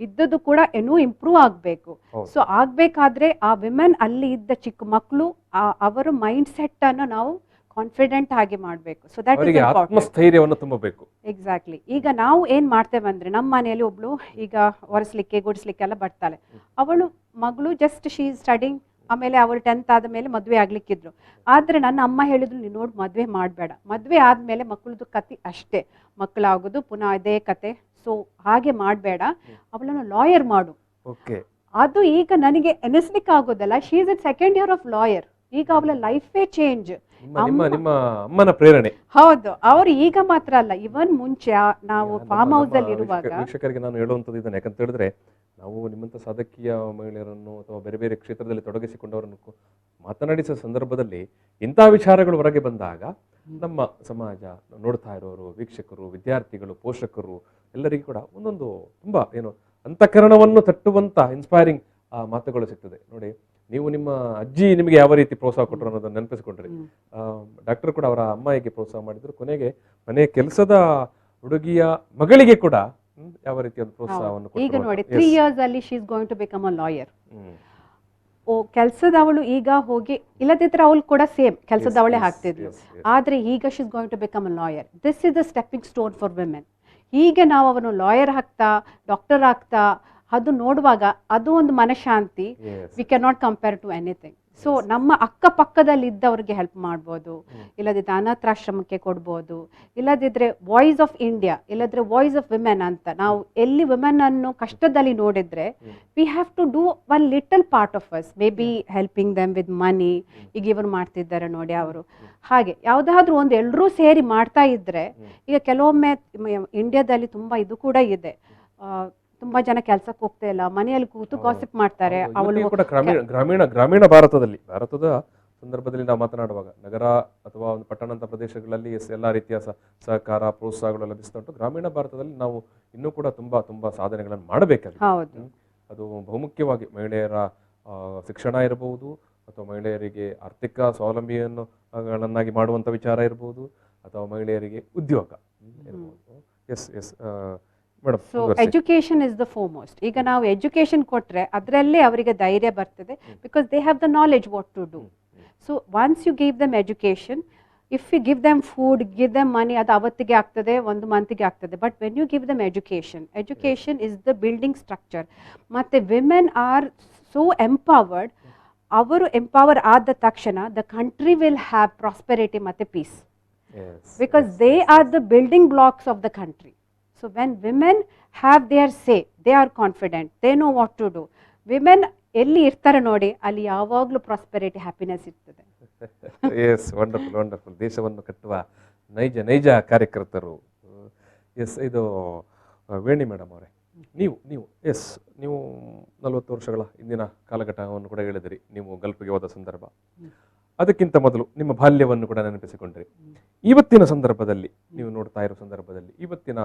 ಇದ್ದದ್ದು ಕೂಡ ಏನೂ ಇಂಪ್ರೂವ್ ಆಗಬೇಕು. ಸೊ ಆಗಬೇಕಾದ್ರೆ ಆ ವಿಮೆನ್ ಅಲ್ಲಿ ಇದ್ದ ಚಿಕ್ಕ ಮಕ್ಕಳು ಅವರ ಮೈಂಡ್ ಸೆಟ್ ಅನ್ನು ನಾವು ಕಾನ್ಫಿಡೆಂಟ್ ಆಗಿ ಮಾಡಬೇಕು. ಸೊ ದಟ್ ಇಸ್ ಆತ್ಮಸ್ಥೈರ್ಯವನ್ನು ತುಂಬಬೇಕು. ಎಕ್ಸಾಕ್ಟ್ಲಿ. ಈಗ ನಾವು ಏನು ಮಾಡ್ತೇವೆ ಅಂದರೆ ನಮ್ಮ ಮನೆಯಲ್ಲಿ ಒಬ್ಳು ಈಗ ಒರೆಸ್ಲಿಕ್ಕೆ ಗುಡಿಸ್ಲಿಕ್ಕೆ ಎಲ್ಲ ಬರ್ತಾಳೆ. ಅವಳು ಮಗಳು ಜಸ್ಟ್ ಶಿ ಈಸ್ ಸ್ಟಡಿಂಗ್, ಆಮೇಲೆ ಅವಳು 10th ಆದ ಮೇಲೆ ಮದುವೆ ಆಗ್ಲಿಕ್ಕಿದ್ರು. ಆದರೆ ನನ್ನ ಅಮ್ಮ ಹೇಳಿದ್ರು, ನೀನು ನೋಡಿ ಮದುವೆ ಮಾಡಬೇಡ, ಮದುವೆ ಆದಮೇಲೆ ಮಕ್ಕಳದು ಕತೆ ಅಷ್ಟೇ, ಮಕ್ಕಳಾಗೋದು ಪುನಃ ಅದೇ ಕತೆ. ಸೊ ಹಾಗೆ ಮಾಡಬೇಡ, ಅವಳನ್ನು ಲಾಯರ್ ಮಾಡು. ಅದು ಈಗ ನನಗೆ ಎನಿಸ್ಲಿಕ್ಕೆ ಆಗೋದಲ್ಲ. She is in 2nd year of lawyer. ಈಗ ಅವಳ ಲೈಫೇ ಚೇಂಜ್. ನಿಮ್ಮ ಅಮ್ಮನ ಪ್ರೇರಣೆ. ಹೌದು, ಅವರು ಈಗ ಮಾತ್ರ ಅಲ್ಲ, ಇವನ್ ಮುಂಚೆ ನಾವು ಫಾರ್ಮ್ ಹೌಸ್ ಅಲ್ಲಿ ಇರುವಾಗ. ವೀಕ್ಷಕರಿಗೆ ನಾನು ಹೇಳುವಂಥದ್ದು ಇದನ್ನ, ಯಾಕಂತ ಹೇಳಿದ್ರೆ ನಾವು ನಿಮ್ಮಂಥ ಸಾಧಕೀಯ ಮಹಿಳೆಯರನ್ನು ಅಥವಾ ಬೇರೆ ಬೇರೆ ಕ್ಷೇತ್ರದಲ್ಲಿ ತೊಡಗಿಸಿಕೊಂಡವರನ್ನು ಮಾತನಾಡಿಸುವ ಸಂದರ್ಭದಲ್ಲಿ ಇಂಥ ವಿಚಾರಗಳು ಹೊರಗೆ ಬಂದಾಗ ನಮ್ಮ ಸಮಾಜ, ನೋಡ್ತಾ ಇರೋರು, ವೀಕ್ಷಕರು, ವಿದ್ಯಾರ್ಥಿಗಳು, ಪೋಷಕರು ಎಲ್ಲರಿಗೂ ಕೂಡ ಒಂದೊಂದು ತುಂಬಾ ಏನು ಅಂತಃಕರಣವನ್ನು ತಟ್ಟುವಂತ ಇನ್ಸ್ಪೈರಿಂಗ್ ಮಾತುಗಳು ಸಿಗ್ತದೆ. ನೋಡಿ, ನೀವು ನಿಮ್ಮ ಅಜ್ಜಿ ನಿಮಗೆ ಯಾವ ರೀತಿ ಪ್ರೋತ್ಸಾಹ ಕೊಟ್ಟರು ಅನ್ನೋದನ್ನ ನೆನಪಿಸ್ಕೊಂಡ್ರಿ. ಡಾಕ್ಟರ್ ಕೂಡ ಅವರ ಅಮ್ಮಾಯಿಗೆ ಪ್ರೋತ್ಸಾಹ ಮಾಡಿದ್ರು. ಕೊನೆಗೆ ಮನೆ ಕೆಲಸದ ಹುಡುಗಿಯ ಮಗಳಿಗೆ ಕೂಡ ಯಾವ ರೀತಿಯ ಪ್ರೋತ್ಸಾಹವನ್ನು ಕೊಟ್ಟರು. ಈಗ ನೋಡಿ 3 years ಅಲ್ಲಿ she is going to become a lawyer. ಓ, ಕೆಲಸದವಳು ಈಗ ಹೋಗಿ, ಇಲ್ಲದಿದ್ರೆ ಅವಳು ಕೂಡ ಸೇಮ್ ಕೆಲಸದವಳೇ ಆಗ್ತಿದ್ಲು. ಆದ್ರೆ ಈಗ she is going to become a lawyer. This is the stepping stone for women. ಹೀಗೆ ನಾವು ಅವನು ಲಾಯರ್ ಆಗ್ತಾ, ಡಾಕ್ಟರ್ ಆಗ್ತಾ ಅದು ನೋಡುವಾಗ ಅದು ಒಂದು ಮನಶಾಂತಿ. We can not compare to anything. So ನಮ್ಮ ಅಕ್ಕಪಕ್ಕದಲ್ಲಿ ಇದ್ದವ್ರಿಗೆ ಹೆಲ್ಪ್ ಮಾಡ್ಬೋದು, ಇಲ್ಲದಿದ್ದರೆ ಅನಾಥಾಶ್ರಮಕ್ಕೆ ಕೊಡ್ಬೋದು, ಇಲ್ಲದಿದ್ದರೆ ವಾಯ್ಸ್ ಆಫ್ ಇಂಡಿಯಾ, ಇಲ್ಲದ್ರೆ ವಾಯ್ಸ್ ಆಫ್ ವಿಮೆನ್ ಅಂತ ನಾವು ಎಲ್ಲಿ ವಿಮೆನ್ ಅನ್ನು ಕಷ್ಟದಲ್ಲಿ ನೋಡಿದ್ರೆ we have to do one little part of us, maybe helping them with money. ಈಗ ಇವರು ಮಾಡ್ತಿದ್ದಾರೆ ನೋಡಿ, ಅವರು ಹಾಗೆ ಯಾವುದಾದ್ರೂ ಒಂದು ಎಲ್ಲರೂ ಸೇರಿ ಮಾಡ್ತಾ ಇದ್ರೆ. ಈಗ ಕೆಲವೊಮ್ಮೆ ಇಂಡಿಯಾದಲ್ಲಿ ತುಂಬ ಇದು ಕೂಡ ಇದೆ, ತುಂಬಾ ಜನ ಕೆಲಸಕ್ಕೆ ಹೋಗ್ತಾ ಇಲ್ಲ, ಮನೆಯಲ್ಲಿ ಕೂತು ಗಾಸಿಪ್ ಮಾಡ್ತಾರೆ. ಅವಳು ಗ್ರಾಮೀಣ ಭಾರತದ ಸಂದರ್ಭದಲ್ಲಿ ನಾವು ಮಾತನಾಡುವಾಗ ನಗರ ಅಥವಾ ಒಂದು ಪಟ್ಟಣಂತ ಪ್ರದೇಶಗಳಲ್ಲಿ ಎಲ್ಲಾ ರೀತಿಯ ಸಹಕಾರ ಪ್ರೋತ್ಸಾಹಗಳು ಲಭಿಸ್ತಾ ಉಂಟು. ಗ್ರಾಮೀಣ ಭಾರತದಲ್ಲಿ ನಾವು ಇನ್ನೂ ಕೂಡ ತುಂಬಾ ಸಾಧನೆಗಳನ್ನು ಮಾಡಬೇಕಾಗಿದೆ. ಅದು ಬಹುಮುಖ್ಯವಾಗಿ ಮಹಿಳೆಯರ ಶಿಕ್ಷಣ ಇರಬಹುದು, ಅಥವಾ ಮಹಿಳೆಯರಿಗೆ ಆರ್ಥಿಕ ಸ್ವಾವಲಂಬಿಯನ್ನಾಗಿ ಮಾಡುವಂತ ವಿಚಾರ ಇರಬಹುದು, ಅಥವಾ ಮಹಿಳೆಯರಿಗೆ ಉದ್ಯೋಗ ಇರಬಹುದು. Yes madam. So education is the foremost. ಈಗ ನಾವು ಎಜುಕೇಶನ್ ಕೊಟ್ರೆ ಅದರಲ್ಲೇ ಅವರಿಗೆ ಧೈರ್ಯ ಬರ್ತದೆ, because they have the knowledge what to do. So once you give them education, if you give them food, give them money, ಅದು ಅವತ್ತಿಗೆ ಆಗ್ತದೆ, ಒಂದು ಮಂತಿಗೆ ಆಗ್ತದೆ. But when you give them education is the building structure. ಮತ್ತು women are so empowered. ಅವರು empower ಆದ ತಕ್ಷಣ the country will have prosperity ಮತ್ತು peace, because they are the building blocks of the country. So when women have their say, they are confident, they know what to do. Women ಎಲ್ಲಿ ಇರ್ತಾರೆ ನೋಡಿ, ಅಲ್ಲಿ ಯಾವಾಗಲೂ prosperity, happiness ಇರ್ತದೆ. Yes, wonderful wonderful. ದೇಶವನ್ನು ಕಟ್ಟುವ ನೈಜ ನೈಜ ಕಾರ್ಯಕರ್ತರು. ಎಸ್, ಇದು ವೇಣಿ ಮೇಡಮ್ ಅವರೇ, ನೀವು ಎಸ್, ನೀವು 40 ವರ್ಷಗಳ ಹಿಂದಿನ ಕಾಲಘಟ್ಟವನ್ನು ಕೂಡ ಹೇಳಿದಿರಿ. ನೀವು ಗಲ್ಫಿಗೆ ಹೋದ ಸಂದರ್ಭ, ಅದಕ್ಕಿಂತ ಮೊದಲು ನಿಮ್ಮ ಬಾಲ್ಯವನ್ನು ಕೂಡ ನೆನಪಿಸಿಕೊಂಡ್ರಿ. ಇವತ್ತಿನ ಸಂದರ್ಭದಲ್ಲಿ ನೀವು ನೋಡ್ತಾ ಇರೋ ಸಂದರ್ಭದಲ್ಲಿ, ಇವತ್ತಿನ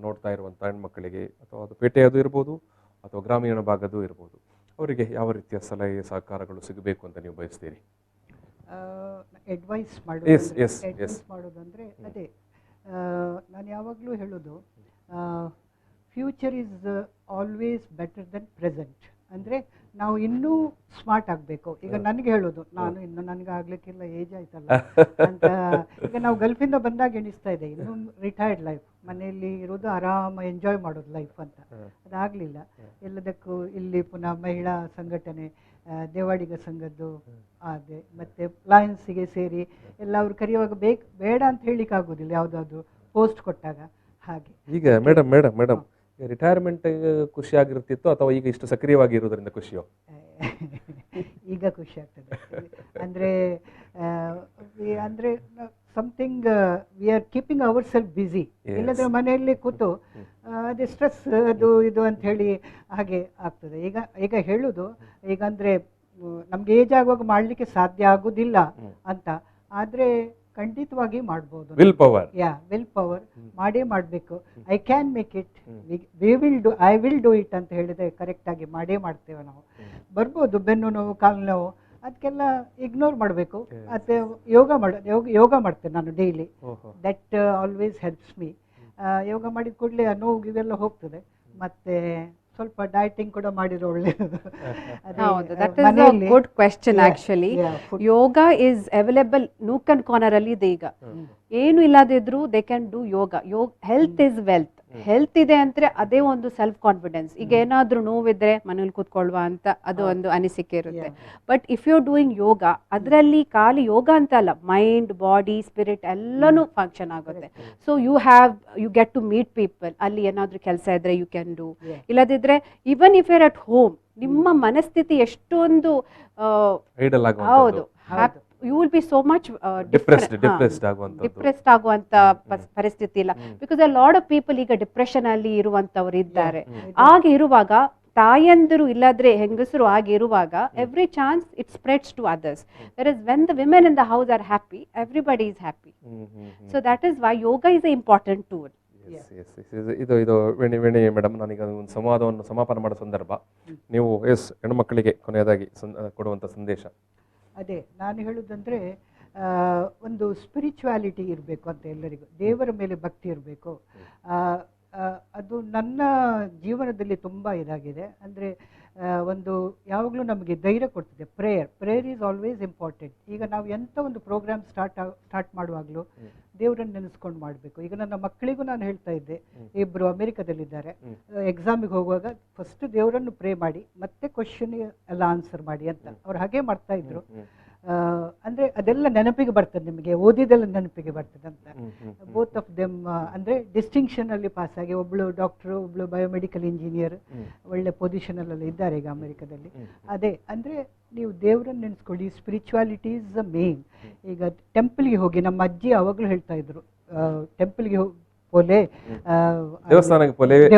ನೋಡ್ತಾ ಇರುವಂಥ ಹೆಣ್ಮಕ್ಕಳಿಗೆ, ಅಥವಾ ಅದು ಪೇಟೆಯದು ಇರ್ಬೋದು ಅಥವಾ ಗ್ರಾಮೀಣ ಭಾಗದ್ದು ಇರ್ಬೋದು, ಅವರಿಗೆ ಯಾವ ರೀತಿಯ ಸಲಹೆ ಸಹಕಾರಗಳು ಸಿಗಬೇಕು ಅಂತ ನೀವು ಬಯಸ್ತೀರಿ? ಅಡ್ವೈಸ್ ಮಾಡೋದಂದರೆ ಅದೇ ನಾನು ಯಾವಾಗಲೂ ಹೇಳೋದು, future is always better than present. ಅಂದರೆ ನಾವು ಇನ್ನೂ ಸ್ಮಾರ್ಟ್ ಆಗಬೇಕು. ಈಗ ನನಗೆ ಹೇಳೋದು, ನಾನು ಇನ್ನು ನನಗೆ ಆಗ್ಲಿಕ್ಕಿಲ್ಲ, ಏಜ್ ಆಯ್ತಲ್ಲ ಅಂತ. ಈಗ ನಾವು ಗಲ್ಫಿಂದ ಬಂದಾಗ ಎಣಿಸ್ತಾ ಇದೆ, ಇನ್ನೂ ರಿಟೈರ್ಡ್ ಲೈಫ್, ಮನೆಯಲ್ಲಿ ಇರೋದು, ಆರಾಮ ಎಂಜಾಯ್ ಮಾಡೋದು ಲೈಫ್ ಅಂತ. ಅದಾಗಲಿಲ್ಲ. ಎಲ್ಲದಕ್ಕೂ ಇಲ್ಲಿ ಪುನಃ ಮಹಿಳಾ ಸಂಘಟನೆ, ದೇವಾಡಿಗ ಸಂಘದ್ದು ಆದೆ, ಮತ್ತು ಲಯನ್ಸಿಗೆ ಸೇರಿ ಎಲ್ಲ ಅವ್ರು ಕರೆಯುವಾಗ ಬೇಡ ಅಂತ ಹೇಳಿಕ್ಕೆ ಆಗೋದಿಲ್ಲ, ಯಾವುದಾದ್ರು ಪೋಸ್ಟ್ ಕೊಟ್ಟಾಗ. ಹಾಗೆ ಈಗ ಮೇಡಮ್ ರಿಟೈರ್ಮೆಂಟ್ ಖುಷಿ ಆಗಿರ್ತಿತ್ತು ಅಥವಾ ಈಗ ಇಷ್ಟು ಸಕ್ರಿಯವಾಗಿ ಇರೋದ್ರಿಂದ ಖುಷಿಯೋ? ಈಗ ಖುಷಿ ಆಗ್ತದೆ. ಅಂದರೆ something we are keeping our self busy. ಇಲ್ಲದ್ರೆ ಮನೆಯಲ್ಲಿ ಕೂತು ಅದೇ ಸ್ಟ್ರೆಸ್ ಅದು ಇದು ಅಂತ ಹೇಳಿ ಹಾಗೆ ಆಗ್ತದೆ. ಈಗ ಹೇಳೋದು, ಈಗ ಅಂದರೆ ನಮ್ಗೆ ಏಜ್ ಆಗುವಾಗ ಮಾಡಲಿಕ್ಕೆ ಸಾಧ್ಯ ಆಗೋದಿಲ್ಲ ಅಂತ, ಆದರೆ ಖಂಡಿತವಾಗಿ ಮಾಡ್ಬೋದು. ವಿಲ್ ಪವರ್ ಮಾಡೇ ಮಾಡಬೇಕು. I can make it, I will do it ಅಂತ ಹೇಳಿದ್ರೆ ಕರೆಕ್ಟಾಗಿ ಮಾಡೇ ಮಾಡ್ತೇವೆ ನಾವು. ಬರ್ಬೋದು ಬೆನ್ನು ನೋವು, ಕಾಲು ನೋವು, ಅದಕ್ಕೆಲ್ಲ ಇಗ್ನೋರ್ ಮಾಡಬೇಕು. ಮತ್ತು ಯೋಗ ಮಾಡ್ತೇನೆ ನಾನು daily. That always helps me. Yoga ಮಾಡಿದ ಕೂಡಲೇ ನೋವು ಇವೆಲ್ಲ ಹೋಗ್ತದೆ. ಮತ್ತು ಸ್ವಲ್ಪ ಡಯಟಿಂಗ್ ಕೂಡ ಮಾಡಿರೋ ಒಳ್ಳೆಯದು. That is a good question actually. Yoga is available nook and corner ಅಲ್ಲಿ ಇದೆ. ಈಗ ಏನು ಇಲ್ಲದಿದ್ರು they can do yoga. Health is wealth. Health ಇದೆ ಅಂದ್ರೆ ಅದೇ ಒಂದು ಸೆಲ್ಫ್ ಕಾನ್ಫಿಡೆನ್ಸ್. ಈಗ ಏನಾದ್ರೂ ನೋವಿದ್ರೆ ಮನೇಲಿ ಕೂತ್ಕೊಳ್ವಾ ಅಂತ ಅದು ಒಂದು ಅನಿಸಿಕೆ ಇರುತ್ತೆ. But if you doing yoga, ಅದರಲ್ಲಿ ಖಾಲಿ ಯೋಗ ಅಂತ ಅಲ್ಲ, ಮೈಂಡ್, ಬಾಡಿ, ಸ್ಪಿರಿಟ್ ಎಲ್ಲನೂ ಫಂಕ್ಷನ್ ಆಗುತ್ತೆ. So you get to meet people. ಅಲ್ಲಿ ಏನಾದ್ರೂ ಕೆಲಸ ಇದ್ರೆ ಯು ಕ್ಯಾನ್ ಡೂ. ಇಲ್ಲದಿದ್ರೆ even if you're at home, ನಿಮ್ಮ ಮನಸ್ಥಿತಿ ಎಷ್ಟೊಂದು ಹೌದು, you will be so much depressed ಆಗುವಂತ ಪರಿಸ್ಥಿತಿ ಇಲ್ಲ. Because a lot of people ಈಗ ಡಿಪ್ರೆಷನ್ ಅಲ್ಲಿ ಇರುವಂತವ್ರು ಇದ್ದಾರೆ. ಹಾಗೆ ಇರುವಾಗ ತಾಯಂದಿರು ಇಲ್ಲಾದ್ರೆ ಹೆಂಗಸರು ಹಾಗೆ ಇರುವಾಗ every chance it spreads to others. Versus when the women in the house are happy, everybody is happy. So that is why yoga is a important tool. ಇದು ವೇಣಿ ಮೇಡಮ್, ನಾನೀಗ ಒಂದು ಸಂವಾದವನ್ನು ಸಮಾಪನ ಮಾಡೋ ಸಂದರ್ಭ, ನೀವು ಹೆಣ್ಮಕ್ಕಳಿಗೆ ಕೊನೆಯದಾಗಿ ಕೊಡುವಂಥ ಸಂದೇಶ? ಅದೇ ನಾನು ಹೇಳೋದಂದರೆ, ಒಂದು ಸ್ಪಿರಿಚುವಾಲಿಟಿ ಇರಬೇಕು ಅಂತ ಎಲ್ಲರಿಗೂ. ದೇವರ ಮೇಲೆ ಭಕ್ತಿ ಇರಬೇಕು. ಅದು ನನ್ನ ಜೀವನದಲ್ಲಿ ತುಂಬ ಇದಾಗಿದೆ. ಅಂದರೆ ಒಂದು ಯಾವಾಗಲೂ ನಮಗೆ ಧೈರ್ಯ ಕೊಡ್ತಿದೆ ಪ್ರೇಯರ್ ಈಸ್ ಆಲ್ವೇಸ್ ಇಂಪಾರ್ಟೆಂಟ್. ಈಗ ನಾವು ಎಂಥ ಒಂದು ಪ್ರೋಗ್ರಾಮ್ ಸ್ಟಾರ್ಟ್ ಮಾಡುವಾಗಲೂ ದೇವರನ್ನು ನೆನೆಸ್ಕೊಂಡು ಮಾಡಬೇಕು. ಈಗ ನನ್ನ ಮಕ್ಕಳಿಗೂ ನಾನು ಹೇಳ್ತಾ ಇದ್ದೆ, ಇಬ್ಬರು ಅಮೆರಿಕದಲ್ಲಿದ್ದಾರೆ, ಎಕ್ಸಾಮಿಗೆ ಹೋಗುವಾಗ ಫಸ್ಟ್ ದೇವರನ್ನು ಪ್ರೇ ಮಾಡಿ, ಮತ್ತೆ ಕ್ವಶನ್ ಎಲ್ಲ ಆನ್ಸರ್ ಮಾಡಿ ಅಂತ ಅವ್ರು ಹಾಗೆ ಮಾಡ್ತಾ ಇದ್ರು. ಅಂದರೆ ಅದೆಲ್ಲ ನೆನಪಿಗೆ ಬರ್ತದೆ, ನಿಮಗೆ ಓದಿದೆಲ್ಲ ನೆನಪಿಗೆ ಬರ್ತದೆ ಅಂತ. ಬೋತ್ ಆಫ್ ದೆಮ್ ಅಂದರೆ ಡಿಸ್ಟಿಂಕ್ಷನಲ್ಲಿ ಪಾಸ್ ಆಗಿ, ಒಬ್ಬಳು ಡಾಕ್ಟ್ರು, ಒಬ್ಬಳು ಬಯೋಮೆಡಿಕಲ್ ಇಂಜಿನಿಯರ್, ಒಳ್ಳೆ ಪೊಸಿಷನಲ್ಲೆಲ್ಲ ಇದ್ದಾರೆ ಈಗ ಅಮೆರಿಕದಲ್ಲಿ. ಅದೇ ಅಂದರೆ ನೀವು ದೇವರನ್ನು ನೆನೆಸ್ಕೊಳ್ಳಿ. Spirituality is the main. ಈಗ ಟೆಂಪಲ್ಗೆ ಹೋಗಿ, ನಮ್ಮ ಅಜ್ಜಿ ಆವಾಗಲೂ ಹೇಳ್ತಾ ಇದ್ರು, ಟೆಂಪಲ್ಗೆ ಪೋಲೆ ದೇವಸ್ಥಾನ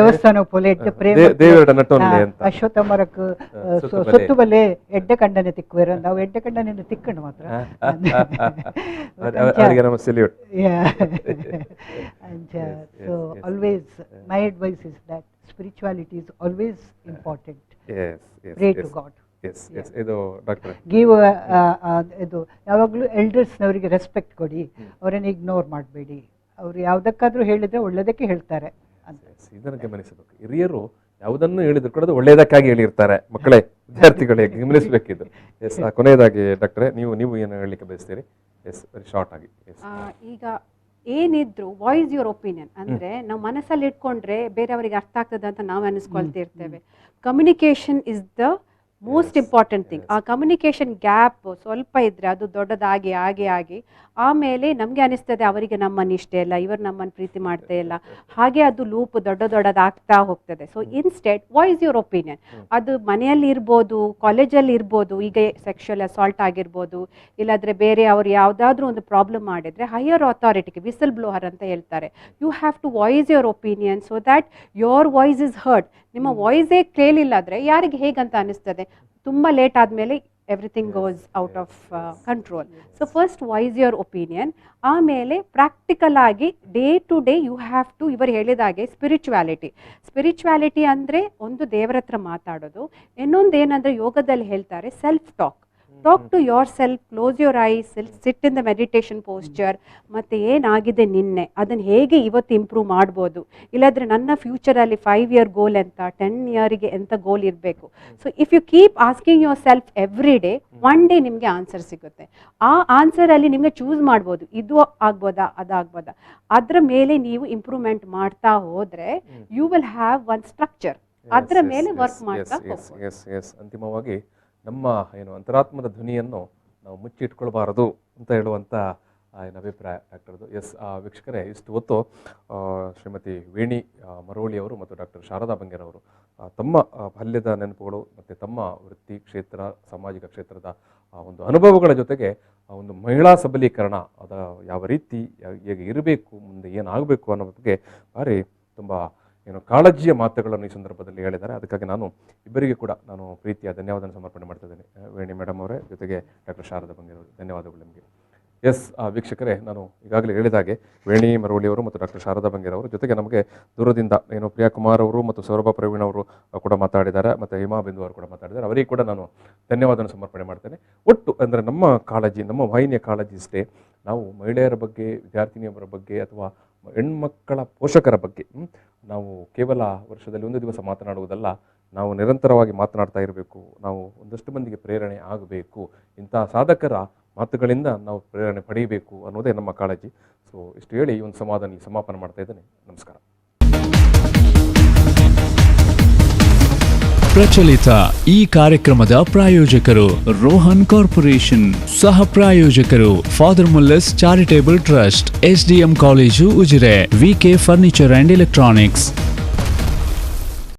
ಪೋಲೆ ಅಶ್ವತ್ಥಮರಕ್ಕೆ ಸೊತ್ತು ಬಲೆ ಎಡ್ಡೆ ಕಂಡನೆ ತಿಕ್ಕುವರು. ನಾವು ಎಡ್ಡೆ ಕಂಡನೆ ತಿಕ್ಕಂಡು ಮಾತ್ರ. So always my advice is that spirituality is always important. Pray to god. ಇದು ಡಾಕ್ಟರ್ ಗಿವ್ ಇದು ಯಾವಾಗಲೂ ಎಲ್ಡರ್ಸ್ನವರಿಗೆ ರೆಸ್ಪೆಕ್ಟ್ ಕೊಡಿ, ಅವರನ್ನು ಇಗ್ನೋರ್ ಮಾಡಬೇಡಿ. ಅವರು ಯಾವುದಕ್ಕಾದ್ರೂ ಹೇಳಿದ್ರೆ ಒಳ್ಳೆಯದಕ್ಕೆ ಹೇಳ್ತಾರೆ ಅಂತ ಇದನ್ನು ಗಮನಿಸಬೇಕು. ಹಿರಿಯರು ಯಾವುದನ್ನು ಹೇಳಿದ್ರು ಕೂಡ ಒಳ್ಳೆಯದಕ್ಕಾಗಿ ಹೇಳಿರ್ತಾರೆ. ಮಕ್ಕಳೇ, ವಿದ್ಯಾರ್ಥಿಗಳೇ ಗಮನಿಸಬೇಕಿದ್ದು. ಕೊನೆಯದಾಗಿ ಡಾಕ್ಟ್ರೆ, ನೀವು ಏನು ಹೇಳಲಿಕ್ಕೆ ಬಯಸ್ತೀರಿ? ವೆರಿ ಶಾರ್ಟ್ ಆಗಿ. ಈಗ ಏನಿದ್ರು ವಾಯ್ಸ್ ಯುವರ್ ಒಪಿನಿಯನ್. ಅಂದ್ರೆ ನಾವು ಮನಸ್ಸಲ್ಲಿ ಇಟ್ಕೊಂಡ್ರೆ ಬೇರೆಯವರಿಗೆ ಅರ್ಥ ಆಗ್ತದೆ ಅಂತ ನಾವು ಅನಿಸ್ಕೊಳ್ತಿರ್ತೇವೆ. Communication is the most important thing. ಆ ಕಮ್ಯುನಿಕೇಷನ್ ಗ್ಯಾಪ್ ಸ್ವಲ್ಪ ಇದ್ದರೆ ಅದು ದೊಡ್ಡದಾಗಿ ಆಗಿ ಆಮೇಲೆ ನಮಗೆ ಅನಿಸ್ತದೆ ಅವರಿಗೆ ನಮ್ಮನ್ನು ಇಷ್ಟ ಇಲ್ಲ, ಇವರು ನಮ್ಮನ್ನು ಪ್ರೀತಿ ಮಾಡ್ತಾ ಇಲ್ಲ, ಹಾಗೆ ಅದು ಲೂಪ್ ದೊಡ್ಡದಾಗ್ತಾ ಹೋಗ್ತದೆ. So instead voice your opinion. ಅದು ಮನೆಯಲ್ಲಿ ಇರ್ಬೋದು, ಕಾಲೇಜಲ್ಲಿ ಇರ್ಬೋದು, ಈಗ ಸೆಕ್ಷುವಲ್ ಅಸಾಲ್ಟ್ ಆಗಿರ್ಬೋದು, ಇಲ್ಲಾಂದರೆ ಬೇರೆ ಅವರು ಯಾವುದಾದ್ರೂ ಒಂದು ಪ್ರಾಬ್ಲಮ್ ಮಾಡಿದರೆ ಹೈಯರ್ ಅಥಾರಿಟಿಗೆ ವಿಸಲ್ ಬ್ಲೋವರ್ ಅಂತ ಹೇಳ್ತಾರೆ. You have to voice your opinion so that your voice is heard. ನಿಮ್ಮ ವಾಯ್ಸೇ ಕೇಳಿಲ್ಲಾದರೆ ಯಾರಿಗೆ ಹೇಗಂತ ಅನಿಸ್ತದೆ, ತುಂಬ ಲೇಟ್ ಆದಮೇಲೆ everything goes out of control. So first voice your opinion. ಆಮೇಲೆ ಪ್ರಾಕ್ಟಿಕಲ್ ಆಗಿ day to day you have to, ಇವರು ಹೇಳಿದಾಗೆ ಸ್ಪಿರಿಚುವಾಲಿಟಿ ಅಂದರೆ ಒಂದು ದೇವರ ಹತ್ರ ಮಾತಾಡೋದು, ಇನ್ನೊಂದು ಏನಂದರೆ ಯೋಗದಲ್ಲಿ ಹೇಳ್ತಾರೆ self talk to your self, close your eyes, sit in the meditation posture, ಮತ್ತು ಏನಾಗಿದೆ ನಿನ್ನೆ ಅದನ್ನು ಹೇಗೆ ಇವತ್ತು ಇಂಪ್ರೂವ್ ಮಾಡ್ಬೋದು, ಇಲ್ಲಾಂದರೆ ನನ್ನ ಫ್ಯೂಚರಲ್ಲಿ 5 year ಗೋಲ್ ಎಂತ, 10 yearಗೆ ಎಂತ ಗೋಲ್ ಇರಬೇಕು. So if you keep asking your self every day, one day ನಿಮಗೆ ಆನ್ಸರ್ ಸಿಗುತ್ತೆ. ಆ ಆನ್ಸರಲ್ಲಿ ನಿಮಗೆ ಚೂಸ್ ಮಾಡ್ಬೋದು, ಇದು ಆಗ್ಬೋದಾ ಅದಾಗ್ಬೋದಾ, ಅದರ ಮೇಲೆ ನೀವು ಇಂಪ್ರೂವ್ಮೆಂಟ್ ಮಾಡ್ತಾ ಹೋದರೆ you will have one structure, ಅದರ ಮೇಲೆ ವರ್ಕ್ ಮಾಡ್ತಾ ಹೋಗ್ಬೋದು. ಅಂತಿಮವಾಗಿ ನಮ್ಮ ಅಂತರಾತ್ಮದ ಧ್ವನಿಯನ್ನು ನಾವು ಮುಚ್ಚಿಟ್ಕೊಳ್ಬಾರದು ಅಂತ ಹೇಳುವಂಥ ಏನು ಅಭಿಪ್ರಾಯ ಡಾಕ್ಟರ್ದು. ವೀಕ್ಷಕರೇ, ಇಷ್ಟು ಹೊತ್ತು ಶ್ರೀಮತಿ ವೇಣಿ ಮರೋಳಿಯವರು ಮತ್ತು ಡಾಕ್ಟರ್ ಶಾರದಾ ಬಂಗೇರವರು ತಮ್ಮ ಬಾಲ್ಯದ ನೆನಪುಗಳು ಮತ್ತು ತಮ್ಮ ವೃತ್ತಿ ಕ್ಷೇತ್ರ, ಸಾಮಾಜಿಕ ಕ್ಷೇತ್ರದ ಒಂದು ಅನುಭವಗಳ ಜೊತೆಗೆ ಒಂದು ಮಹಿಳಾ ಸಬಲೀಕರಣ ಅದ ಯಾವ ರೀತಿ ಹೇಗೆ ಇರಬೇಕು, ಮುಂದೆ ಏನಾಗಬೇಕು ಅನ್ನೋ ಬಗ್ಗೆ ಭಾರಿ ತುಂಬ ಕಾಳಜಿಯ ಮಾತುಗಳನ್ನು ಈ ಸಂದರ್ಭದಲ್ಲಿ ಹೇಳಿದ್ದಾರೆ. ಅದಕ್ಕಾಗಿ ನಾನು ಇಬ್ಬರಿಗೆ ಕೂಡ ನಾನು ಪ್ರೀತಿಯ ಧನ್ಯವಾದ ಸಮರ್ಪಣೆ ಮಾಡ್ತಾ ಇದ್ದೇನೆ. ವೇಣಿ ಮೇಡಮ್ ಅವರೇ, ಜೊತೆಗೆ ಡಾಕ್ಟರ್ ಶಾರದಾ ಬಂಗೇರವರು, ಧನ್ಯವಾದಗಳು ನಿಮಗೆ. ವೀಕ್ಷಕರೇ, ನಾನು ಈಗಾಗಲೇ ಹೇಳಿದಾಗೆ ವೇಣಿ ಮರೋಳಿಯವರು ಮತ್ತು ಡಾಕ್ಟರ್ ಶಾರದಾ ಬಂಗೇರವರು, ಜೊತೆಗೆ ನಮಗೆ ದೂರದಿಂದ ಪ್ರಿಯಾ ಕುಮಾರ್ ಅವರು ಮತ್ತು ಸೌರಭ ಪ್ರವೀಣ್ ಅವರು ಕೂಡ ಮಾತಾಡಿದ್ದಾರೆ, ಮತ್ತು ಹಿಮಾ ಬಿಂದು ಅವರು ಕೂಡ ಮಾತಾಡಿದ್ದಾರೆ. ಅವರಿಗೆ ಕೂಡ ನಾನು ಧನ್ಯವಾದ ಸಮರ್ಪಣೆ ಮಾಡ್ತೇನೆ. ಒಟ್ಟು ಅಂದರೆ ನಮ್ಮ ಕಾಳಜಿ, ನಮ್ಮ ವಾಹಿನಿಯ ಕಾಳಜಿ ಇಷ್ಟೇ. ನಾವು ಮಹಿಳೆಯರ ಬಗ್ಗೆ, ವಿದ್ಯಾರ್ಥಿನಿಯರ ಬಗ್ಗೆ ಅಥವಾ ಹೆಣ್ಮಕ್ಕಳ ಪೋಷಕರ ಬಗ್ಗೆ ನಾವು ಕೇವಲ ವರ್ಷದಲ್ಲಿ ಒಂದು ದಿವಸ ಮಾತನಾಡುವುದಲ್ಲ, ನಾವು ನಿರಂತರವಾಗಿ ಮಾತನಾಡ್ತಾ ಇರಬೇಕು. ನಾವು ಒಂದಷ್ಟು ಮಂದಿಗೆ ಪ್ರೇರಣೆ ಆಗಬೇಕು. ಇಂತಹ ಸಾಧಕರ ಮಾತುಗಳಿಂದ ನಾವು ಪ್ರೇರಣೆ ಪಡೆಯಬೇಕು ಅನ್ನೋದೇ ನಮ್ಮ ಕಾಳಜಿ. ಸೊ ಇಷ್ಟು ಹೇಳಿ ಈ ಒಂದು ಸಂವಾದದಲ್ಲಿ ಸಮಾಪನ ಮಾಡ್ತಾ ಇದ್ದೇನೆ. ನಮಸ್ಕಾರ. ಪ್ರಚಲಿತ ಈ ಕಾರ್ಯಕ್ರಮದ ಪ್ರಾಯೋಜಕರು ರೋಹನ್ ಕಾರ್ಪೊರೇಷನ್, ಸಹ ಪ್ರಾಯೋಜಕರು father Muller's charitable trust, SDM college Ujire, VK furniture and electronics.